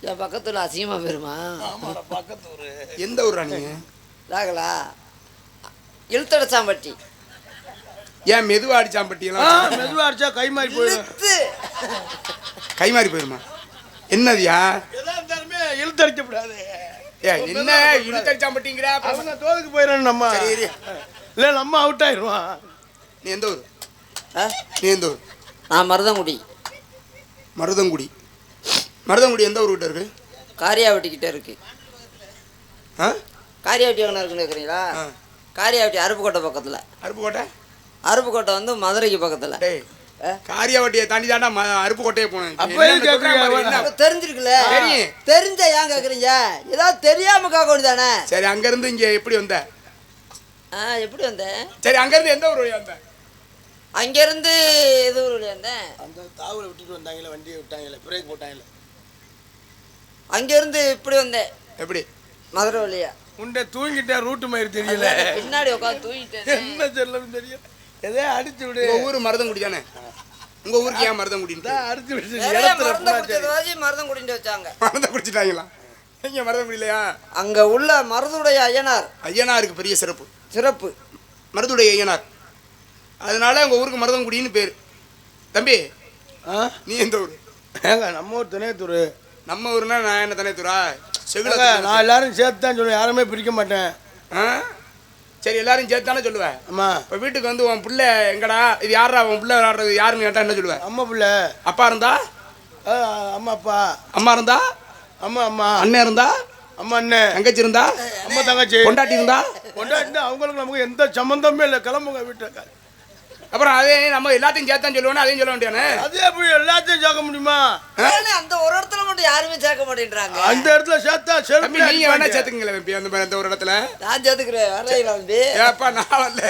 என் பக்கத்துல அசிங்கமா பெருமா. ஆமாடா பக்கத்தூர். எந்த ஊரா நீங்க? ராகலா இழுத்தடிச்சாம்பட்டி. ஏன் மெதுவா அடிச்சாம்பட்டியெல்லாம்? மெதுவா அடிச்சா கை மாறி போயிடும். கை மாறி போயிருமா? என்னதுயா? எதா இருந்தாலுமே இழுத்தடிக்கப்படாது. என்ன இழுத்தடிச்சாம்பட்டிங்கிற? அவங்க தோதுக்கு போயிடணும் நம்ம. இல்லை நம்ம அவுட் ஆயிடுவான். நீ எந்த ஊர்? நீ எந்த ஊர்? நான் மருதங்குடி. மருதங்குடி. மருதங்குடி எந்த ஊர் கிட்ட இருக்கு? காரியாவட்டிக்கிட்ட இருக்கு. காரியாவட்டி எங்கே இருக்குன்னு இருக்கிறீங்களா? காரியாவட்டி அருப்புக்கோட்டை பக்கத்தில். அருப்புக்கோட்டை? அருப்புக்கோட்டை வந்து மதுரைக்கு பக்கத்தில். காரியாவட்டியை தாண்டி தாண்டா அருப்புக்கோட்டையே போனேன். தெரிஞ்சிருக்குல்ல? தெரிஞ்ச ஏன் கேட்குறீங்க? ஏதாவது தெரியாம கேட்க வேண்டியதானே? சரி அங்கேருந்து இங்கே எப்படி வந்த? எப்படி வந்தேன்? சரி அங்கேருந்து எந்த ஊர் வழியா வந்த? அங்கேருந்து எது ஊர் வழியா வந்தேன்? அந்த தாவலை விட்டுட்டு வந்தாங்களே, வண்டியை விட்டாங்களே, பிரேக் போட்டாங்களே. அங்கேருந்து இப்படி வந்தேன். எப்படி? மதுரை வழியா. உண்டை தூங்கிட்டேன், ரூட்டு மாதிரி தெரியல. பின்னாடி உட்காந்து தூங்கிட்டேன். என்ன செல்லம் தெரியல. எதே அடிச்சு விடு. உங்க ஊர் மருதங்குடி தானே? உங்க ஊருக்கு ஏன் மருதங்குடின்னு? அடிச்சு விடு. மருதம் குடிட்டு வச்சாங்க. மருதம் குடிச்சிட்டாங்களா? இங்க மருதங்குடி இல்லையா? அங்க உள்ள மருதுடைய ஐயனார். ஐயனாருக்கு பெரிய சிறப்பு. மருதுடைய ஐயனார். அதனால உங்க ஊருக்கு மருதங்குடின்னு பேர். தம்பி நீ எந்த ஊர்? ஏங்க நம்ம ஊர் திணையத்தூர். நம்ம ஊர்னா நான் என்ன திணையத்தூரா? செகுல. நான் எல்லாரும் சேர்த்து தான் சொல்லுவேன், யாருமே பிரிக்க மாட்டேன். சரி எல்லாரும் சேர்த்து தானே சொல்லுவேன். ஆமா. இப்போ வீட்டுக்கு வந்து உன் பிள்ளை எங்கடா, இது யாரா உன் பிள்ளை விளாடுறது யாருன்னு கேட்டா என்ன சொல்லுவேன்? அம்மா பிள்ளை. அப்பா இருந்தா அம்மா அப்பா. அம்மா இருந்தா அம்மா அம்மா. அண்ணன் இருந்தா அம்மா அண்ணன். தங்கச்சி இருந்தா அம்மா தங்கச்சி. பொண்டாட்டி இருந்தா அவங்களுக்கு நமக்கு எந்த சம்பந்தமே இல்லை. கிளம்புங்க வீட்டுல. அப்புறம் அதே நம்ம எல்லாத்தையும் சேர்த்தான் சொல்லுவேன், அதையும் சொல்ல வேண்டியானே? அதே எப்படி எல்லாத்தையும் சேர்க்க முடியுமா? அந்த ஒரு இடத்துல மட்டும் யாருமே சேர்க்க மாட்டேன்றாங்க. அந்த இடத்துல சேர்த்தா தம்பி நீங்க வேணா சேர்த்துக்கங்களே தம்பி. அந்த ஒரு இடத்துல நான் சேர்த்துக்கிறேன். வரலைங்களா தம்பி? ஏப்பா நான் வரல.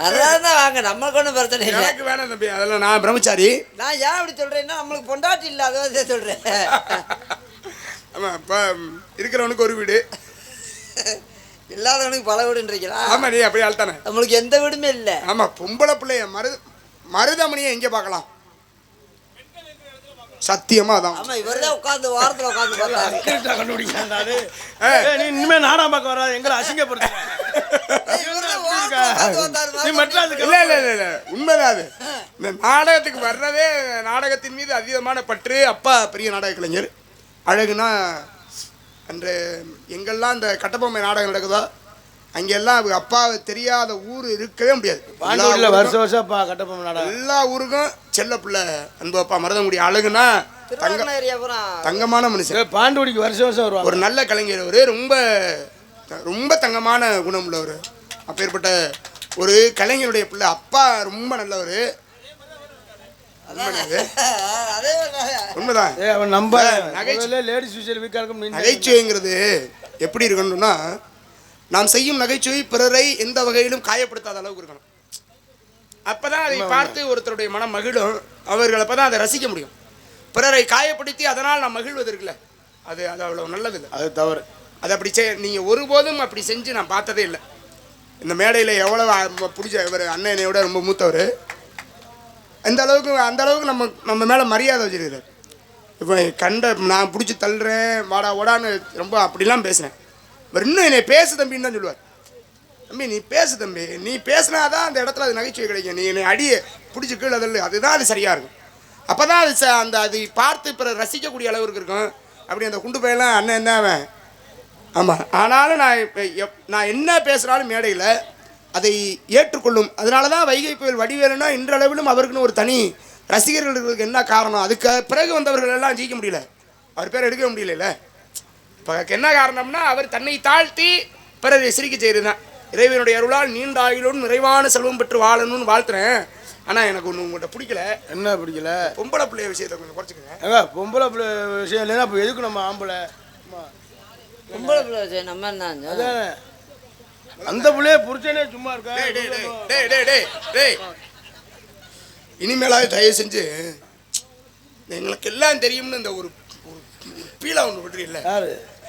அதான் வாங்க, நம்மளுக்கு ஒன்றும் பிரச்சனை இல்லை. எனக்கு வேணாம் தம்பி, அதெல்லாம் நான் பிரம்மச்சாரி. நான் ஏன் அப்படி சொல்றேன்னா நம்மளுக்கு பொண்டாட்டி இல்லை, அதான் சொல்றேன். ஆமா இப்போ இருக்கிறவனுக்கு ஒரு வீடு, இல்லாதவனுக்கு பல வீடுன்றீங்களா? ஆமா நீ அப்படியே ஆள்தானே. நம்மளுக்கு எந்த வீடுமே இல்லை. ஆமா பொம்பளை பிள்ளைய மருதமணியை எங்கே பார்க்கலாம்? சத்தியமா தான். ஆமா இவர்தான் உட்காந்து வாரத்துல உட்காந்து பார்த்தாரு. கண்டுபிடிக்காது. நீ இனிமே நாடகம் பார்க்க வராது, எங்களை அசிங்கப்படுத்த. நீ மெட்ராஸுக்கு இல்ல உண்மைதான் அது. இந்த நாடகத்துக்கு வர்றதே நாடகத்தின் மீது அதீதமான பற்று. அப்பா பெரிய நாடக கலைஞர், அழகுனா அன்று எங்கெல்லாம் இந்த கட்டபொம்மை நாடகம் நடக்குதோ அங்கெல்லாம் அவங்க அப்பாவை தெரியாத ஊர் இருக்கவே முடியாது. பாண்டூரில் வருஷம் வருஷம் கட்டபொம்மை நாடகம் எல்லா ஊருக்கும் செல்ல பிள்ளை அன்பு அப்பா மருதங்குடி. அழகுனா தங்கமான மனுஷன். பாண்டூரிக்கு வருஷம் வருஷம் வருவாங்க. ஒரு நல்ல கலைஞர் அவரு, ரொம்ப ரொம்ப தங்கமான குணம் உள்ளவர். அப்பேற்பட்ட ஒரு கலைஞருடைய பிள்ளை. அப்பா ரொம்ப நல்லவர். உண்மைதான். நகைச்சுவைங்கிறது எப்படி இருக்கணும்னா, நாம் செய்யும் நகைச்சுவை பிறரை எந்த வகையிலும் காயப்படுத்தாத அளவுக்கு இருக்கணும். அப்பதான் அதை பார்த்து ஒருத்தருடைய மனம் மகிழும். அவர்கள் அப்பதான் அதை ரசிக்க முடியும். பிறரை காயப்படுத்தி அதனால் நாம் மகிழ்வது இருக்குல்ல, அது அது அவ்வளவு நல்லது இல்லை, அது தவறு. அது அப்படி நீங்க ஒருபோதும் அப்படி செஞ்சு நான் பார்த்ததே இல்லை. இந்த மேடையில் எவ்வளவு பிடிச்ச இவர் அண்ணனையோட ரொம்ப மூத்தவர். அந்த அளவுக்கு நம்ம மேலே மரியாதை வச்சிருக்கிறார். இப்போ நான் பிடிச்சி தள்ளுறேன் வாடா ஓடான்னு ரொம்ப அப்படிலாம் பேசுகிறேன். இவர் இன்னும் என்னை பேசு தம்பின்னு தான் சொல்லுவார். தம்பி நீ பேசு தம்பி, நீ பேசினாதான் அந்த இடத்துல அது நகைச்சுவை கிடைக்கும். நீ என்னை அடியை பிடிச்சி கீழே தள்ளு, அதுதான் அது சரியாக இருக்கும். அப்போ தான் அது அதை பார்த்து இப்போ ரசிக்கக்கூடிய அளவுக்கு இருக்கும். அப்படி அந்த குண்டு பையெல்லாம் அண்ணன் என்ன அவன். ஆமாம், ஆனாலும் நான் என்ன பேசுகிறாலும் மேடையில் அதை ஏற்றுக்கொள்ளும். அதனால தான் வைகை புயல் வடிவேலுன்னா இன்றளவிலும் அவருக்குன்னு ஒரு தனி ரசிகர்களுக்கு என்ன காரணம், அதுக்கு பிறகு வந்தவர்கள் எல்லாம் ஜெயிக்க முடியல, அவர் பேர் எடுக்க முடியல. இப்போ என்ன காரணம்னா அவர் தன்னை தாழ்த்தி பிறரை சிரிக்க செய்கிறது தான். இறைவனுடைய அருளால் நீண்ட ஆயுளும் நிறைவான செல்வம் பெற்று வாழணும்னு வாழ்த்துறேன். ஆனால் எனக்கு ஒன்று உங்கள்கிட்ட பிடிக்கல. என்ன பிடிக்கல? பொம்பளை பிள்ளைய விஷயத்தை கொஞ்சம் குறைச்சிக்கங்க. பொம்பளை பிள்ளை விஷயம் இல்லைன்னா அப்போ எதுக்கு நம்ம ஆம்பளை? பொம்பளை பிள்ளை விஷயம் நம்ம என்ன அதானே, அந்த பிள்ளைய புரிச்சனே சும்மா இருக்கா. இனிமேலாவது தயவு செஞ்சு எங்களுக்கு எல்லாம் தெரியும்னு இந்த ஒரு பீலா ஒன்று விட்டுறீல்ல,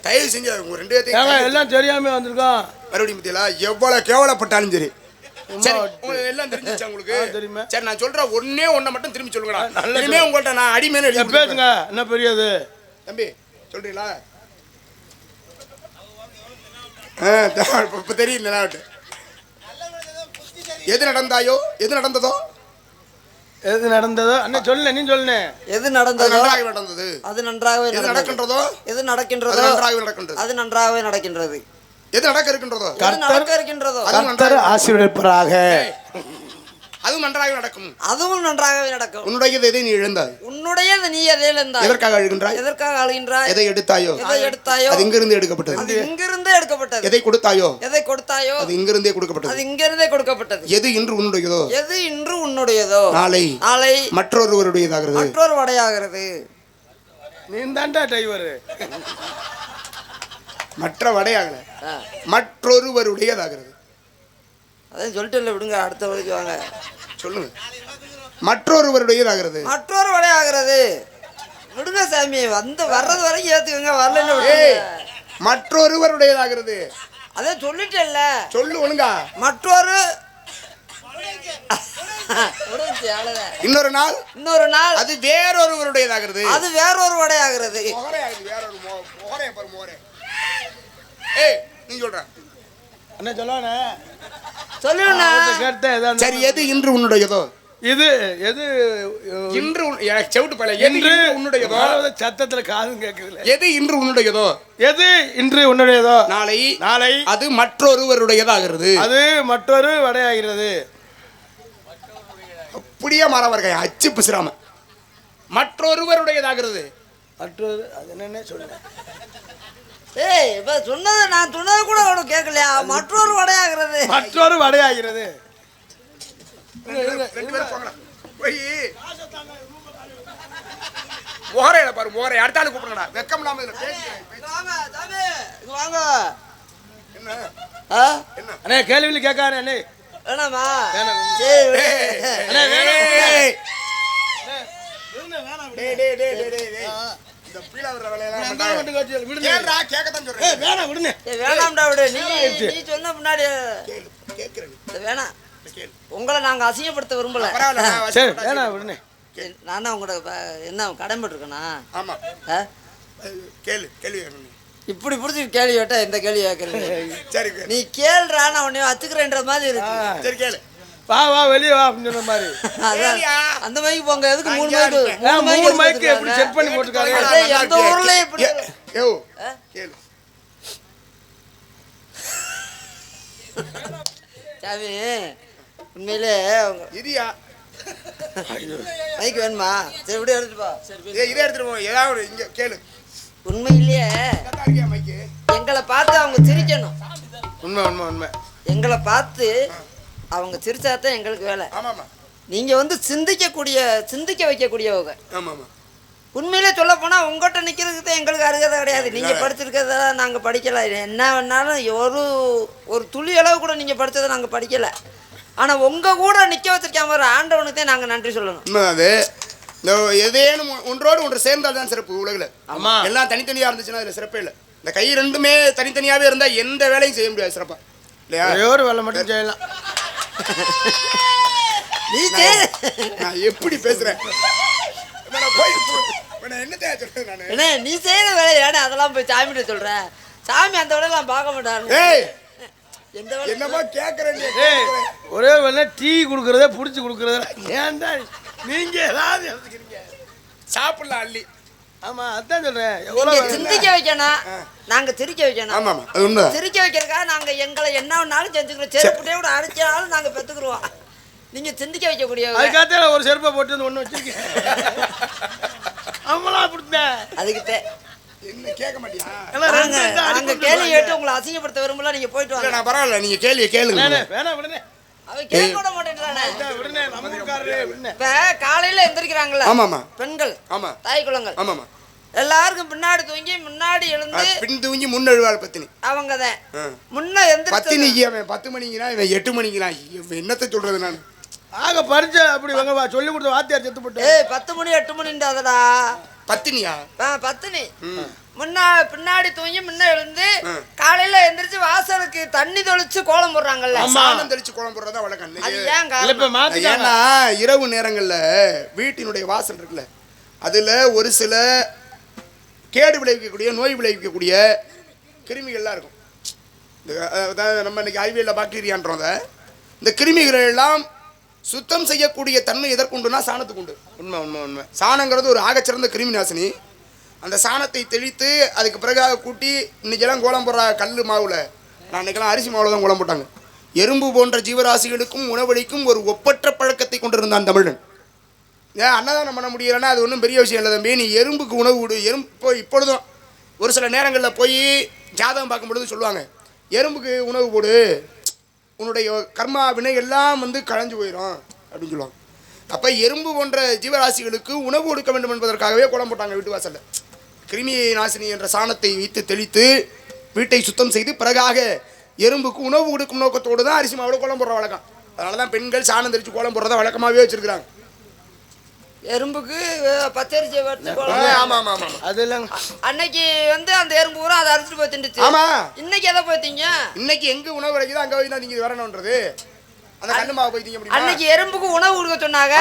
தயவு செஞ்சு உங்க 2 பேர்த்தையும் எல்லாம் தெரியாம வந்திருக்கோம். மறுபடியும் பத்தியா எவ்வளவு கேவலப்பட்டாலும் சரி எல்லாம் தெரிஞ்சிச்சா உங்களுக்கு? தெரியுமா? சரி நான் சொல்றேன், ஒன்றை மட்டும் திரும்பி சொல்லுங்கடா. இனிமே உங்கள்கிட்ட நான் அடிமைன்னு எழுதி பேசுங்க. என்ன பெரியது தம்பி சொல்றீங்களா? இப்ப தெரியல. எது நடந்ததோ அண்ணே சொல்லுங்க, நீ சொல்லுங்க. எது நடந்ததோ நன்றாக நடந்தது, அது நன்றாகவே நடக்கின்றதோ, எது நடக்கின்றதோ நன்றாகவே நடக்கின்றது, அது நன்றாகவே நடக்கின்றது. எது நடக்க இருக்கின்றதோ கர்த்தர் ஆசீர்வதிப்பாராக, அதுவும் நன்றாக நடக்கும், அதுவும் நன்றாகவே நடக்கும். உன்னுடையது எதை நீ இழந்தாய், உன்னுடையது நீ எதை இழந்தாய், எதற்காக அழுகின்றாய், எதற்காக அழுகின்றாய், எதை எடுத்தாயோ, அது இங்கிருந்து எடுக்கப்பட்டது, அது இங்கிருந்து எடுக்கப்பட்டது, எதை கொடுத்தாயோ, அது இங்கிருந்தே கொடுக்கப்பட்டது, அது இங்கிருந்தே கொடுக்கப்பட்டது. எது இன்று உன்னுடையதோ, எது இன்று உன்னுடையதோ நாளை மற்றொருவருடையதாகிறது, மற்றொரு வடையாகிறது. நீ தான்டா டிரைவர். மற்ற வடையாகல, மற்றொருவருடையதாகிறது. அதான் சொல்லிட்டு விடுங்க, அடுத்த வரைக்கு வாங்க சொல்லுங்க. மற்றொருவருடையதாகிறது, மற்றொரு வடையாகிறது. விடுங்க சாமி, வர்றது வரைக்கும் ஏத்துக்கங்க, வரலன்னு மற்றொருவருடையதாகிறது. அதான் சொல்லிட்டேல்ல, சொல்லு ஒழுங்கா. மற்றொரு இன்னொரு நாள் அது வேறொருவருடையதாகிறது, அது வேறொரு வடையாகிறது. நீ சொல்ற அண்ணே சொல்லுவானே, சொல்லுண்ணா. சரி, எது இன்று உன்னுடையதோ, இது எது இன்று செவிட்டு பல என்று உன்னுடையதோ, சத்தத்துல காதும் கேட்குதுல, எது இன்று உன்னுடையதோ, எது இன்று உன்னுடையதோ, நாளை அது மற்றொருவருடையதாகிறது, அது மற்றொரு வடையாகிறது. அப்படியே மாறவர்கள் அச்சு பிசுறாம மற்றொருவருடையதாகிறது. மற்றொரு அது என்னன்னே சொல்லுங்க. ஏய், இப்ப சொன்னது நான் சொன்னது கூட அவனுக்கு கேட்கலையா? மற்றொரு வடையாகிறது, மற்றொரு வடையாகிறது. ஓரையில பாரு, ஓரை அடுத்தாலும் கூப்பிடுங்கடா, வெக்கம் இல்லாம வாங்க. என்ன அண்ணே கேள்வி கேட்காரு அண்ணே, வேணாமா? உங்களை நாங்க அசிங்கப்படுத்த விரும்பல. நானும் உங்களோட என்ன கடமைப்பட்டிருக்கேனா? இப்படி புடிச்சு கேள்வி கேட்டா இந்த கேள்வி கேட்கறீங்க. நீ கேள்றா, நான் உன்னை வச்சுக்கிறேன்ற மாதிரி இருக்கு. சரி கேளு. வா வா வெளியே வா அப்படின்னு சொன்ன மாதிரி. அதான் அந்த மைக்கு போங்க. எதுக்கு 3 மைக்கு? மூணு மைக்கு எப்படி செட் பண்ணி போட்டுருக்காங்க? எந்த ஊர்லயும் இப்படி யோ கேளு சாமி, உண்மையிலே இரியா மைக் வேணுமா? சரி இப்படி எடுத்துட்டு போ. இதை எடுத்துட்டு போ. ஏதாவது இங்க கேளு. உண்மையிலேயே இருக்கியா மைக்கு? எங்களை பார்த்து அவங்க சிரிக்கணும். உண்மை உண்மை உண்மை. எங்களை பார்த்து அவங்க சிரிச்சாதான் எங்களுக்கு வேலை. ஆமாமா நீங்க வந்து சிந்திக்க வைக்கக்கூடியவங்க. ஆமாமா. உண்மையிலே சொல்ல போனா உங்கள்கிட்ட நிக்கிறதுக்கு தான் எங்களுக்கு அருகதை கிடையாது. நீங்க படிச்சிருக்கிறத நாங்க படிக்கல. என்ன வேணாலும் ஒரு துளி அளவு கூட நீங்க படிச்சதை நாங்க படிக்கல. ஆனா உங்க கூட நிக்க வச்சிருக்காம ஒரு ஆண்டவனுக்கு தான் நாங்க நன்றி சொல்லணும். உண்மைதான். இந்த எதேனும் ஒன்றோடு ஒன்று சேர்ந்தால் தான் சிறப்பு உலகில். ஆமா. எல்லாம் தனித்தனியா இருந்துச்சுன்னா அதுல சிறப்பே இல்லை. இந்த கை ரெண்டுமே தனித்தனியாவே இருந்தா எந்த வேலையும் செய்ய முடியாது சிறப்பா இல்லையா? ஒரே ஒரு வேலை மட்டும் செய்யலாம். நீ நான் எப்படி பேசுறேன்? என்ன நீ செய்யற வேலை ஏன்னா அதெல்லாம் போய் சாமிகிட்ட சொல்றேன். சாமி அந்த வேலையெல்லாம் பார்க்க மாட்டாரு. எந்த வேலை என்னமா கேக்குறேன்? ஒரே வேலை டீ கொடுக்கறத புடிச்சு கொடுக்கறத. ஏன்டா நீங்க ஏதாவது யோசிக்கிறீங்க? சாப்பிடலாம் அள்ளி. ஆமா அதான் சொல்றேன். நீங்க எவ்வளவு சிந்திக்க வைக்கணும், நாங்க சிரிக்க வைக்கணும். ஆமாமா அது உண்மை. சிரிக்க வைக்கிறதுக்காக நாங்க எங்களை என்ன வேணாலும் செஞ்சுக்கிறோம். செருப்புட்டே கூட அடிச்சாலும் நாங்க பெத்துக்குருவோம். நீங்க சிந்திக்க வைக்கக்கூடியவங்க. அதுக்காக ஒரு செருப்பை போட்டு வந்து ஒண்ணு வச்சிருக்கேன். அம்மளா அப்படித்தான். அதுக்கிட்ட என்ன கேட்க மாட்டியா? நாங்க கேள்வி கேட்டு உங்களை அசிங்கப்படுத்த விரும்பல. நீங்க போயிட்டு வாங்க. நான் பரவாயில்ல, நீங்க கேள்வியை கேளுங்க. வேணாம் விடுனே. அவன் கேட்க கூட மாட்டேன்றானே. விடுனே நமக்காரரே விடுனே. இப்ப காலையில எந்திரிக்கிறாங்கல்ல ஆமாமா பெண்கள், ஆமா தாய் குலங்கள், ஆமாமா. எல்லாருக்கும் பின்னாடி தூங்கி முன்னாடி எழுந்து பின் தூங்கி முன்னெழுவாள் பத்தினி. அவங்கதான் முன்ன எந்திரிச்சு பத்தினிக்கு அவன் 10 மணிக்குனா இவன் 8 மணிக்குனா என்னத்தை சொல்றது நான்? ஆக பரிச்சை அப்படி வாங்க சொல்லி கொடுத்த வாத்தியார் செத்து போட்டு. 10 மணி 8 மணின்றதடா பத்தினியா? பத்தினி பின்னாடி தூங்கி முன்ன எழுந்து காலையில எந்திரிச்சு வாசலுக்கு தண்ணி தெளிச்சு கோலம் போடுறாங்கல்ல. சாணம் தெளிச்சு கோலம் போடுறதா வழக்கம். அது ஏன் காரணம்? ஏன்னா இரவு நேரங்கள்ல வீட்டினுடைய வாசல் இருக்குல்ல, அதுல ஒரு சில கேடு விளைவிக்கக்கூடிய நோய் விளைவிக்கக்கூடிய கிருமிகள்லாம் இருக்கும். நம்ம இன்னைக்கு அறிவியலில் பாக்டீரியான்றோம். இந்த கிருமிகள் எல்லாம் சுத்தம் செய்யக்கூடிய தன்மை எதற்குண்டுனா சாணத்துக்கு உண்டு. உண்மை உண்மை உண்மை. சாணங்கிறது ஒரு ஆகச்சிறந்த கிருமி நாசினி. அந்த சாணத்தை தெளித்து அதுக்கு பிறகாக கூட்டி இன்னைக்கெல்லாம் கோலம் போடுற கல் மாவுல, நான் இன்னைக்கெல்லாம் அரிசி மாவுல தான் கோலம் போட்டாங்க. எறும்பு போன்ற ஜீவராசிகளுக்கும் உணவளிக்கும் ஒரு ஒப்பற்ற பழக்கத்தை கொண்டிருந்தான் தமிழன். ஏன் அன்னதானம் பண்ண முடியலைன்னா அது ஒன்றும் பெரிய விஷயம் இல்லை தம்பி. நீ எறும்புக்கு உணவு விடு. எறும்பு இப்பொழுதும் ஒரு சில நேரங்களில் போய் ஜாதகம் பார்க்கும் பொழுது சொல்லுவாங்க, எறும்புக்கு உணவு போடு, உன்னுடைய கர்மா வினை எல்லாம் வந்து களைஞ்சு போயிடும் அப்படின்னு சொல்லுவாங்க. அப்போ எறும்பு போன்ற ஜீவராசிகளுக்கு உணவு கொடுக்க வேண்டும் என்பதற்காகவே கோலம் போட்டாங்க வீட்டு வாசலில். கிருமி நாசினி என்ற சாணத்தை வைத்து தெளித்து வீட்டை சுத்தம் செய்து பிறகாக எறும்புக்கு உணவு கொடுக்கும் நோக்கத்தோடு தான் அரிசி மாவோட கோலம் போடுற வழக்கம். அதனால தான் பெண்கள் சாணம் தெளித்து கோலம் போடுறத வழக்கமாகவே வச்சிருக்கிறாங்க. எறும்புக்கு பச்சரிசியை வச்சு ஆமா ஆமா ஆமா. அது இல்லைங்க. அன்னைக்கு வந்து அந்த எறும்பு பூரா அதை அரைச்சிட்டு போய் திண்டுச்சு. ஆமா. இன்னைக்கு எதை போய் திங்க? இன்னைக்கு எங்க உணவு கிடைக்குதோ அங்க போய் தான் நீங்க வரணும்ன்றது. அந்த கண்ணு மாவு போய் திங்க முடியுமா? அன்னைக்கு எறும்புக்கு உணவு கொடுக்க சொன்னாங்க.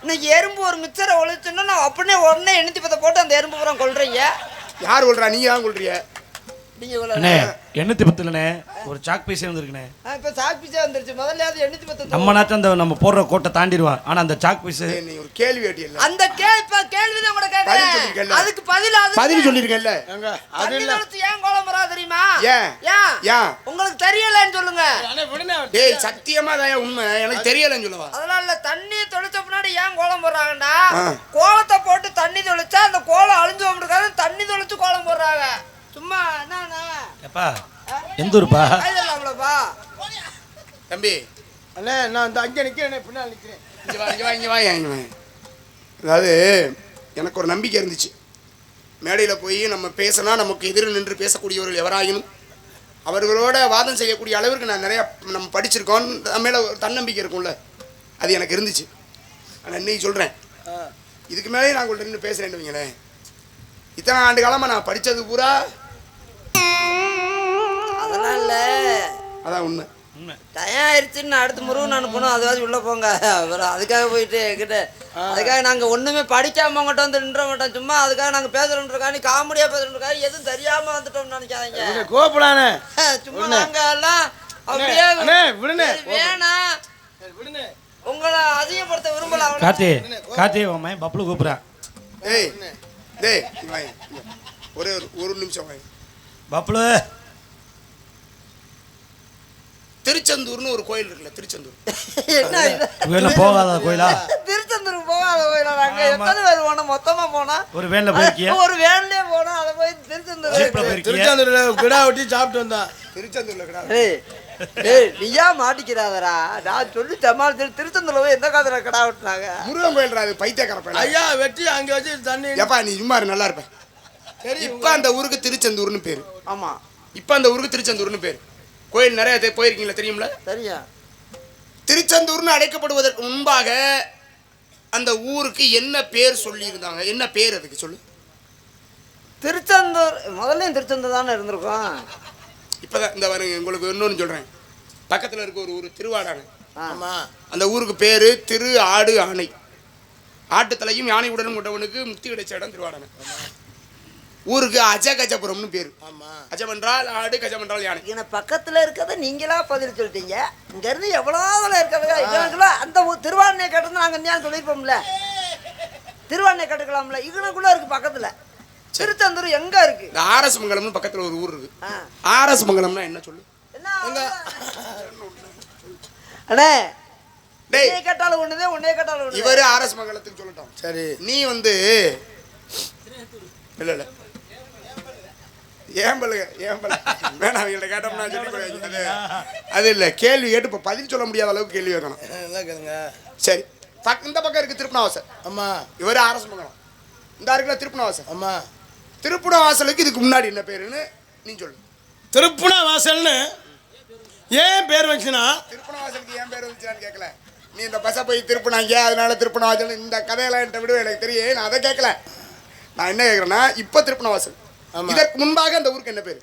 இன்னைக்கு எறும்பு ஒரு மிச்சரை ஒழிச்சுன்னா நான் அப்படியே உடனே எண்ணூத்தி 10 போட்டு அந்த எறும்பு பூரா கொல்றீங்க. யார் கொல்றா? நீங்க தான் கொல்றீங்க. அண்ணே 810 இல்லண்ணே, ஒரு சாக் பீஸே வந்திருக்குண்ணே. இப்போ சாக் பீஸே வந்துருச்சு. முதல்ல அது 810. நம்ம நாட்டு அந்த நம்ம போடுற கோட்டை தாண்டிடுவான். ஆனா அந்த சாக் பீஸ் நீ ஒரு கேள்வி கேட்டியல்ல, அந்த கேள்விதான் கூட கேட்கறேன். அதுக்கு பதில் சொல்லிருக்கேன்ல. அது இல்ல. ஏன் கோலம் போறா தெரியுமா? ஏன் உங்களுக்கு தெரியலன்னு சொல்லுங்க. டேய் சத்தியமா தான் உண்மை, எனக்கு தெரியலன்னு சொல்லவா? அதனால தண்ணி தெளிச்ச பின்னாடி ஏன் கோலம் போடுறாங்கன்னா, கோலத்தை போட்டு தண்ணி தெளிச்சா அந்த கோலம் அழிஞ்சு போட்டுருக்காது. தண்ணி தெளிச்சு கோலம் போடுறாங்க. சும்மா என்னண்ணா எப்பா எந்த ஊருப்பா? அவ்வளோப்பா தம்பி. அண்ணே நான் இந்த அங்கே நிற்கிறேன், பின்னால் நிற்கிறேன். இங்கே வா. அதாவது எனக்கு ஒரு நம்பிக்கை இருந்துச்சு. மேடையில் போய் நம்ம பேசினா நமக்கு எதிரில் நின்று பேசக்கூடியவர்கள் எவராயினும் அவர்களோட வாதம் செய்யக்கூடிய அளவிற்கு நான் நிறையா நம்ம படிச்சிருக்கோம். நம்ம மேலே ஒரு தன்னம்பிக்கை இருக்கும்ல, அது எனக்கு இருந்துச்சு. ஆனால் இன்னைக்கு சொல்கிறேன், இதுக்கு மேலே நான் உங்கள்கிட்ட நின்று பேசுகிறேன்னு வைங்களேன், இத்தனை ஆண்டு காலமாக நான் படித்தது பூரா அதெல்லாம் இல்லை. அதான் உண்மை. தயாரிச்சுன்னு அடுத்து முருகன் அனுப்பணும். அதுவாது உள்ள போங்க. அப்புறம் அதுக்காக போயிட்டு என்கிட்ட அதுக்காக நாங்கள் ஒன்றுமே படிக்காம உங்கள்கிட்ட வந்து நின்ற மாட்டோம். சும்மா அதுக்காக நாங்கள் பேசுகிறோன்றக்காக, நீ காமெடியாக பேசுகிறோன்றக்காக எதுவும் தெரியாமல் வந்துட்டோம்னு நினைக்காதீங்க. கோப்படானே சும்மா நாங்கள் எல்லாம் அப்படியே விடுனே வேணாம் உங்களை அதிகப்படுத்த விரும்பல அவன. கார்த்தி உன் மகன் பப்ளு கூப்பிட்றான். டேய் டேய் இங்க வாங்க. ஒரே ஒரு நிமிஷம் வாங்க. பப்ளு திருச்செந்தூர்னு ஒரு கோயில் இருக்குல்ல, திருச்செந்தூர். என்ன இது? கோயில போகாத கோயிலா? திருச்செந்தூருக்கு போகாத கோயிலா? நாங்க எத்தனை பேர் போனோம் மொத்தமா போனா? ஒரு வேன்ல போயிருக்கியா? ஒரு வேன்லயே போனா அதை போய் திருச்செந்தூர். ஜீப்ல போயிருக்கியா? திருச்செந்தூர்ல கிடா வெட்டி சாப்பிட்டு வந்தான். திருச்செந்தூர்ல கடா. ஏய் ஏய் நீயா மாட்டிக்கிறாதடா. நான் சொல்லி சமாளிச்சு திருச்செந்தூர்ல போய் எந்த காதுல கடா வெட்டினாங்க? முருகன் கோயில்ரா அது, பைத்தியக்கார பையன். ஐயா வெட்டி அங்க வச்சு தண்ணி. ஏப்பா நீ சும்மா இரு, நல்லா இருப்ப. இப்ப அந்த ஊருக்கு திருச்செந்தூர்னு பேரு. ஆமா இப்ப அந்த ஊருக்கு திருச்செந்தூர்னு பேரு. கோயில் நிறைய போயிருக்கீங்களா, தெரியுமில? சரியா. திருச்செந்தூர்னு அழைக்கப்படுவதற்கு முன்பாக அந்த ஊருக்கு என்ன பேர் சொல்லி இருந்தாங்க? என்ன பேர் அதுக்கு சொல்லு. திருச்செந்தூர் முதல்ல திருச்செந்தூர் தானே இருந்திருக்கோம். இப்பதான் இந்த பாருங்க, உங்களுக்கு இன்னொன்னு சொல்றேன். பக்கத்துல இருக்க ஒரு ஊர் திருவாடானை. ஆமா. அந்த ஊருக்கு பேரு திரு ஆடு ஆணை. ஆட்டுத்தலையும் யானை உடனும் கொண்டவனுக்கு முக்தி கிடைச்ச இடம் திருவாடானை. ஊருக்கு அஜகஜபுரம்னு பேரு. ஆமா. அஜம் என்றால் ஆடு, கஜம் என்றால் யானை. இங்க பக்கத்துல இருக்கிறத நீங்களா பதில் சொல்லிட்டீங்க. இங்க இருந்து எவ்வளவு இருக்கிறதா இவனுக்குள்ள அந்த திருவாரூரை கேட்டிருந்தா நாங்க என்ன சொல்லியிருப்போம்ல. திருவாரூரை கேட்டுக்கலாம்ல. இவனுக்குள்ள இருக்கு பக்கத்துல. திருச்செந்தூர் எங்க இருக்கு? இந்த ஆர்எஸ் மங்கலம்னு பக்கத்துல ஒரு ஊர் இருக்கு. ஆர்எஸ் மங்கலம்னா என்ன சொல்லு. அண்ணே டேய் உன்னை கேட்டாலும் ஒண்ணுதே, உன்னை கேட்டாலும் ஒண்ணு. இவரு ஆர்எஸ் மங்கலத்துக்கு சொல்லட்டும். சரி. நீ வந்து இல்ல இல்ல ஏம்பலுங்க ஏம்பல வேணாம், அவங்கள்ட்ட கேட்டோம்னா சொல்லி அது இல்லை. கேள்வி கேட்டு இப்போ பதில் சொல்ல முடியாத அளவுக்கு கேள்வி வைக்கணும். நல்லா கேளுங்க. சரி, இந்த பக்கம் இருக்கு திருப்பணவாசல். ஆமா. இவர் ஆர்எஸ் மங்கலம். இந்த இருக்குல்ல திருப்பணவாசல். ஆமா. திருப்பணவாசலுக்கு இதுக்கு முன்னாடி என்ன பேருன்னு நீ சொல்லு. திருப்புண வாசல்னு ஏன் பேர் வச்சுனா? திருப்பணவாசலுக்கு ஏன் பேர் வந்துச்சான்னு கேட்கல. நீ இந்த பஸ்ஸை போய் திருப்பினாங்க அதனால திருப்பணவாசல் இந்த கதையெல்லாம் என்கிட்ட விடுவேன், எனக்கு தெரியும். நான் அதை கேட்கல. நான் என்ன கேட்குறேன்னா இப்போ திருப்பணவாசல், இதற்கு முன்பாக அந்த ஊருக்கு என்ன பேர்?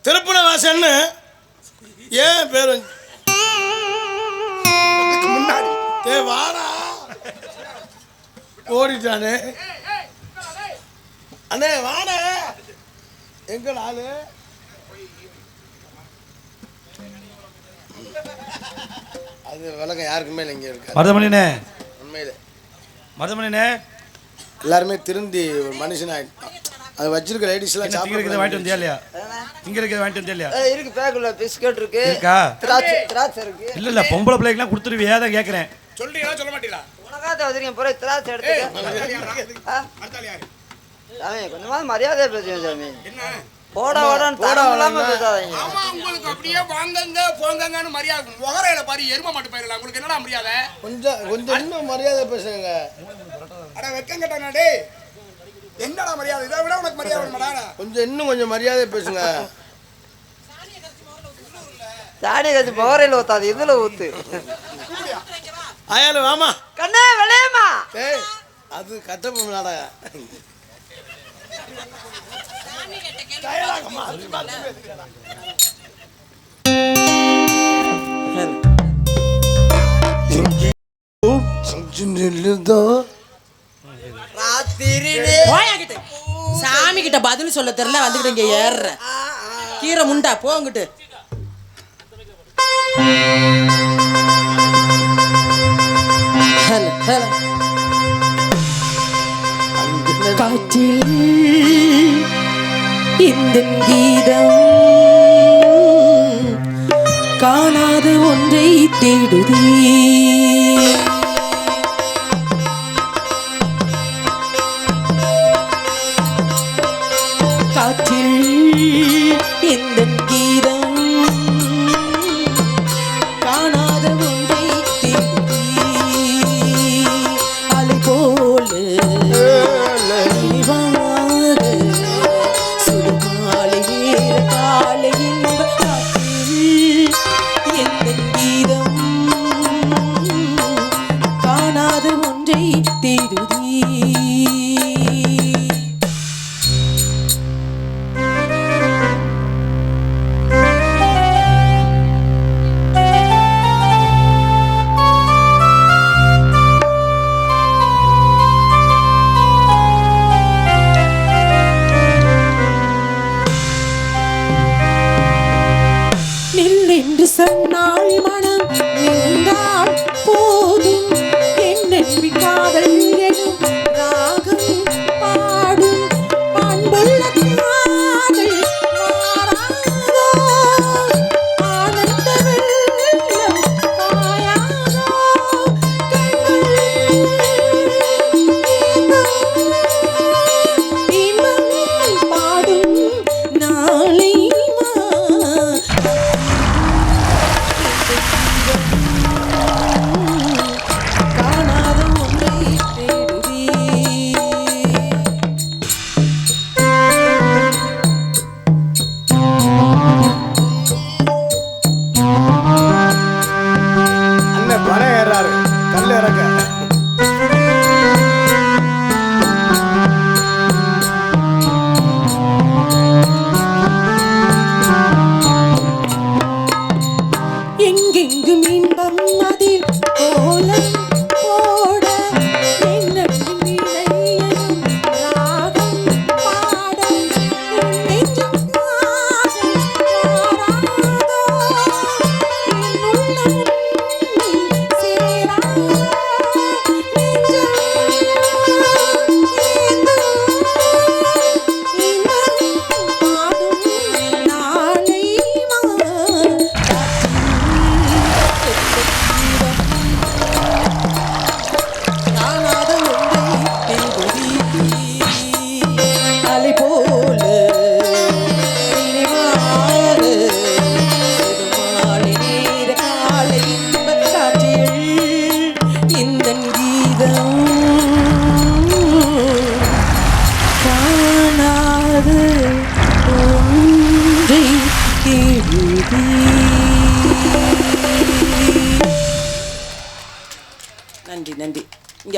திருப்புண வாசல்னு ஏன் பேர் வந்து முன்னாடி வாடா ஓடிட்டானே அண்ணே வாட எங்க நாளு அது விளக்கம் யாருக்குமே இல்லை இங்கே இருக்கு. மருதமணினே உண்மையில மருதமணினே எல்லாருமே திருந்தி ஒரு மனுஷனாயிட்டான். அது வச்சிருக்க லேடிஸ்லாம் திங்கிறதுக்கு வாங்கிட்டு வந்தியா இல்லையா? திங்கிறதுக்கு வாங்கிட்டு வந்தியா இல்லையா? இருக்கு பேக்குள்ள பிஸ்கட் இருக்கு. இருக்கா? திராட்சை இருக்கு. இல்ல இல்ல பொம்பளை பிள்ளைக்கெல்லாம் கொடுத்துருவியா தான் கேட்குறேன். சொல்றீங்களா சொல்ல மாட்டீங்களா? உனக்காக வச்சிருக்கேன் போற திராட்சை எடுத்துக்க. சாமி கொஞ்சமாவது மரியாதையா பேசுவேன் சாமி. என்ன போட ஓடான்னு தரமில்லாம பேசாதீங்க. ஆமா, உங்களுக்கு அப்படியே வாங்கங்க போங்கங்கன்னு மரியாதை. முகரையில பாரு எரும மாட்டு பயிரலாம். உங்களுக்கு என்னடா மரியாதை? கொஞ்சம் கொஞ்சம் இன்னும் மரியாதை பேசுங்க. அட வெக்கம் கட்டானா டேய், என்னடா மரியாதை? இதை விட உனக்கு மரியாதை வேணுமாடா? கொஞ்சம் இன்னும் கொஞ்சம் மரியாதை பேசுங்க. சாணி கஞ்சி முகரையில் ஊத்தாது, இதுல ஊத்து. ஆயாலும் வாமா கண்ணே விளையமா. ஏய் அது கட்டப்ப நாடா. சாமி கிட்ட பதில் சொல்ல தெரியல, வந்துகிட்டு இங்க ஏறுற கீரை முண்டா போங்கிட்டு. காற்றில் இந்த கீதம் காணாத ஒன்றை தேடுதே. காற்றில் இந்த கீதம் காணாத ஒன்றை தேடுதே. அலை போல காணாத ஒன்றை தேடுதே.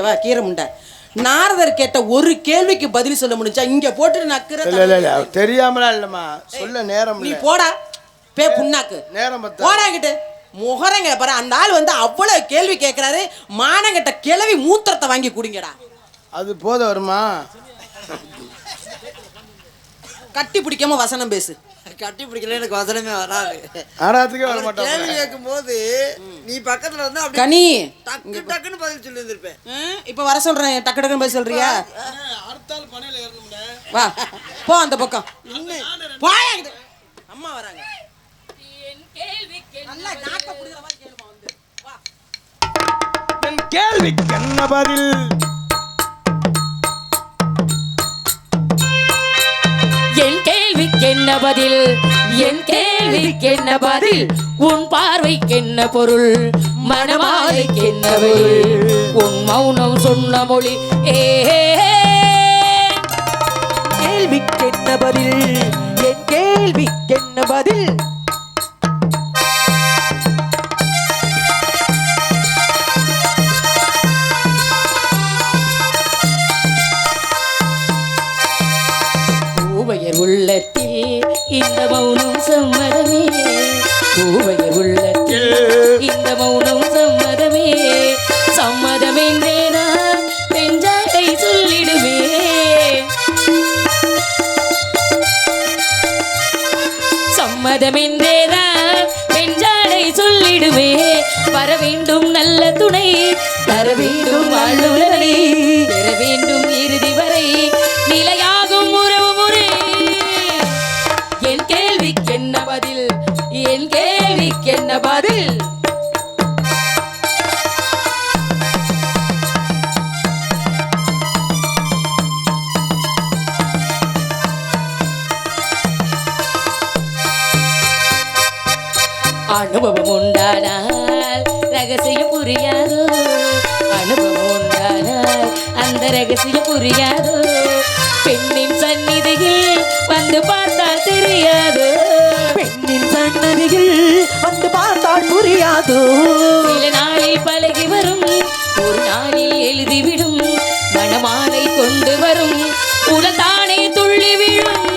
வா கீரை முண்டை. நாரதர் கேட்ட ஒரு கேள்விக்கு பதில் சொல்ல முடிஞ்சா இங்க போட்டு நக்குற. இல்ல தெரியாமலாம் இல்லம்மா, சொல்ல நேரம் நீ இல்ல. போடா பே புண்ணாக்கு நேரம் பத்தா. போடாங்கிட்டு முகரங்க பாரு. அந்த ஆள் வந்து அவ்வளவு கேள்வி கேட்கிறாரு. மானங்கிட்ட கிளவி மூத்திரத்தை வாங்கி குடிங்கடா. அது போத வருமா? கட்டி பிடிக்காம வசனம் பேசு. கட்டி பிடிக்கல, எனக்கு வசனமே வராது. ஆறாத்துக்கே வர கேள்வி மாட்டோம். கேட்கும் போது நீ பக்கத்துல வந்து அப்படி கனி டக்கு டக்குன்னு பதில் சொல்லி இருந்திருப்பேன். இப்ப வர சொல்றேன். டக்கு டக்குன்னு போய் சொல்றியா? வா போ அந்த பக்கம். போயாங்கிட்டு அம்மா வராங்க. நல்லா நாக்க புடிக்கிற மாதிரி கேளுமா வந்து. வா. என் கேள்விக்கு என்ன பதில்? என் கேள்விக்கு என்ன பதில்? என் கேள்விக்கு என்ன பதில்? உன் பார்வைக்கு என்ன பொருள்? மனமாலைக்கு என்ன பதில்? உன் மௌனம் சொன்ன மொழி. கேள்விக்கு என்ன பதில்? என் கேள்விக்கு என்ன பதில்? பூவையர் உள்ளத்தில் இந்த மௌனம் சம்மதமே. பூவையர் உள்ளத்தில் இந்த மௌனம் சம்மதமே. சம்மதமென்றே நான் பெஞ்சாட்டை சொல்லிடுவே. சம்மதமென்றே நான் பெஞ்சாடை சொல்லிடுவே. வர வேண்டும் நல்ல துணை, தர வேண்டும் வாழ்வுரை, பெற வேண்டும் இறுதி வரை நிலையாகும் உறவு முறை. என் கேள்விக்கு என்ன பதில்? என் கேள்விக்கு என்ன பதில்? அனுபவம் உண்டானால் ரகசியம் புரியாதோ. அனுபவம் உண்டானால் அந்த ரகசியம் புரியாதோ. பெண்ணின் சந்நிதியில் வந்து பார்த்தால் தெரியாதோ. பெண்ணின் சன்னதியில் வந்து பார்த்தால் புரியாதோ. சில நாளில் பழகி வரும், ஒரு நாளில் எழுதிவிடும். மணமாலை கொண்டு வரும், உடல் தானே துள்ளி விழும்.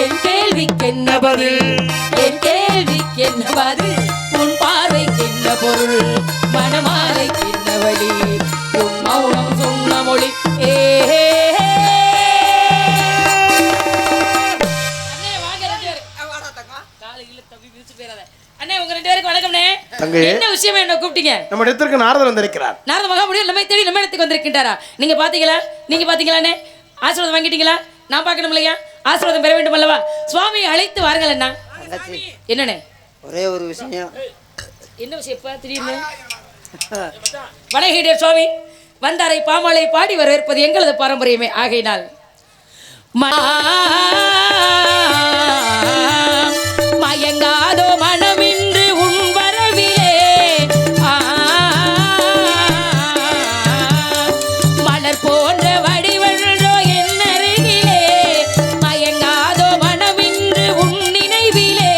என் கேள்விக்கு என்ன பதில்? என் கேள்விக்கு என்ன பதில்? உன் பார்வைக்கு என்ன பொருள்? மணமாலைக்கு என்ன வழி? உன் மௌனம் சொன்ன மொழி. தங்கையே, என்ன விஷயம் என்ன கூப்பிட்டீங்க? நம்ம இடத்திற்கு நாரதர் வந்திருக்கிறார். நாரத மகாமுனிவர் நம்மை தேடி நம்ம இடத்துக்கு வந்திருக்கின்றாரா? நீங்க பாத்தீங்களா? நீங்க பாத்தீங்களாண்ணே? ஆசீர்வாதம் வாங்கிட்டீங்களா? நான் பார்க்கணும் இல்லையா? ஆசீர்வாதம் பெற வேண்டும் அல்லவா? சுவாமியை அழைத்து வாருங்கள் அண்ணா. என்னண்ணே? ஒரே ஒரு விஷயம். என்ன விஷயம் இப்ப திடீர்னு? வணங்கிட்டே சுவாமி. வந்தாரை பாமாலை பாடி வரவேற்பது எங்களது பாரம்பரியமே ஆகையினால் மயங்காதோ மனமின்று உன் வரவிலே. மலர் போன்ற வடிவன்றோ என் அருகிலே. மயங்காதோ மனமின்று உன் நினைவிலே.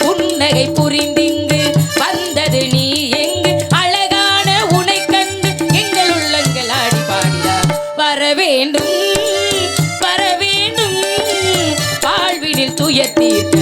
புன்னகை புரிந்திங்கு வந்தது நீ எங்கு? அழகான உனை கண்டு எங்கள் உள்ளங்கள் ஆடி பாடினார். வர வேண்டும் வர வேண்டும் வாழ்வினில் துயர் தீர்க்க.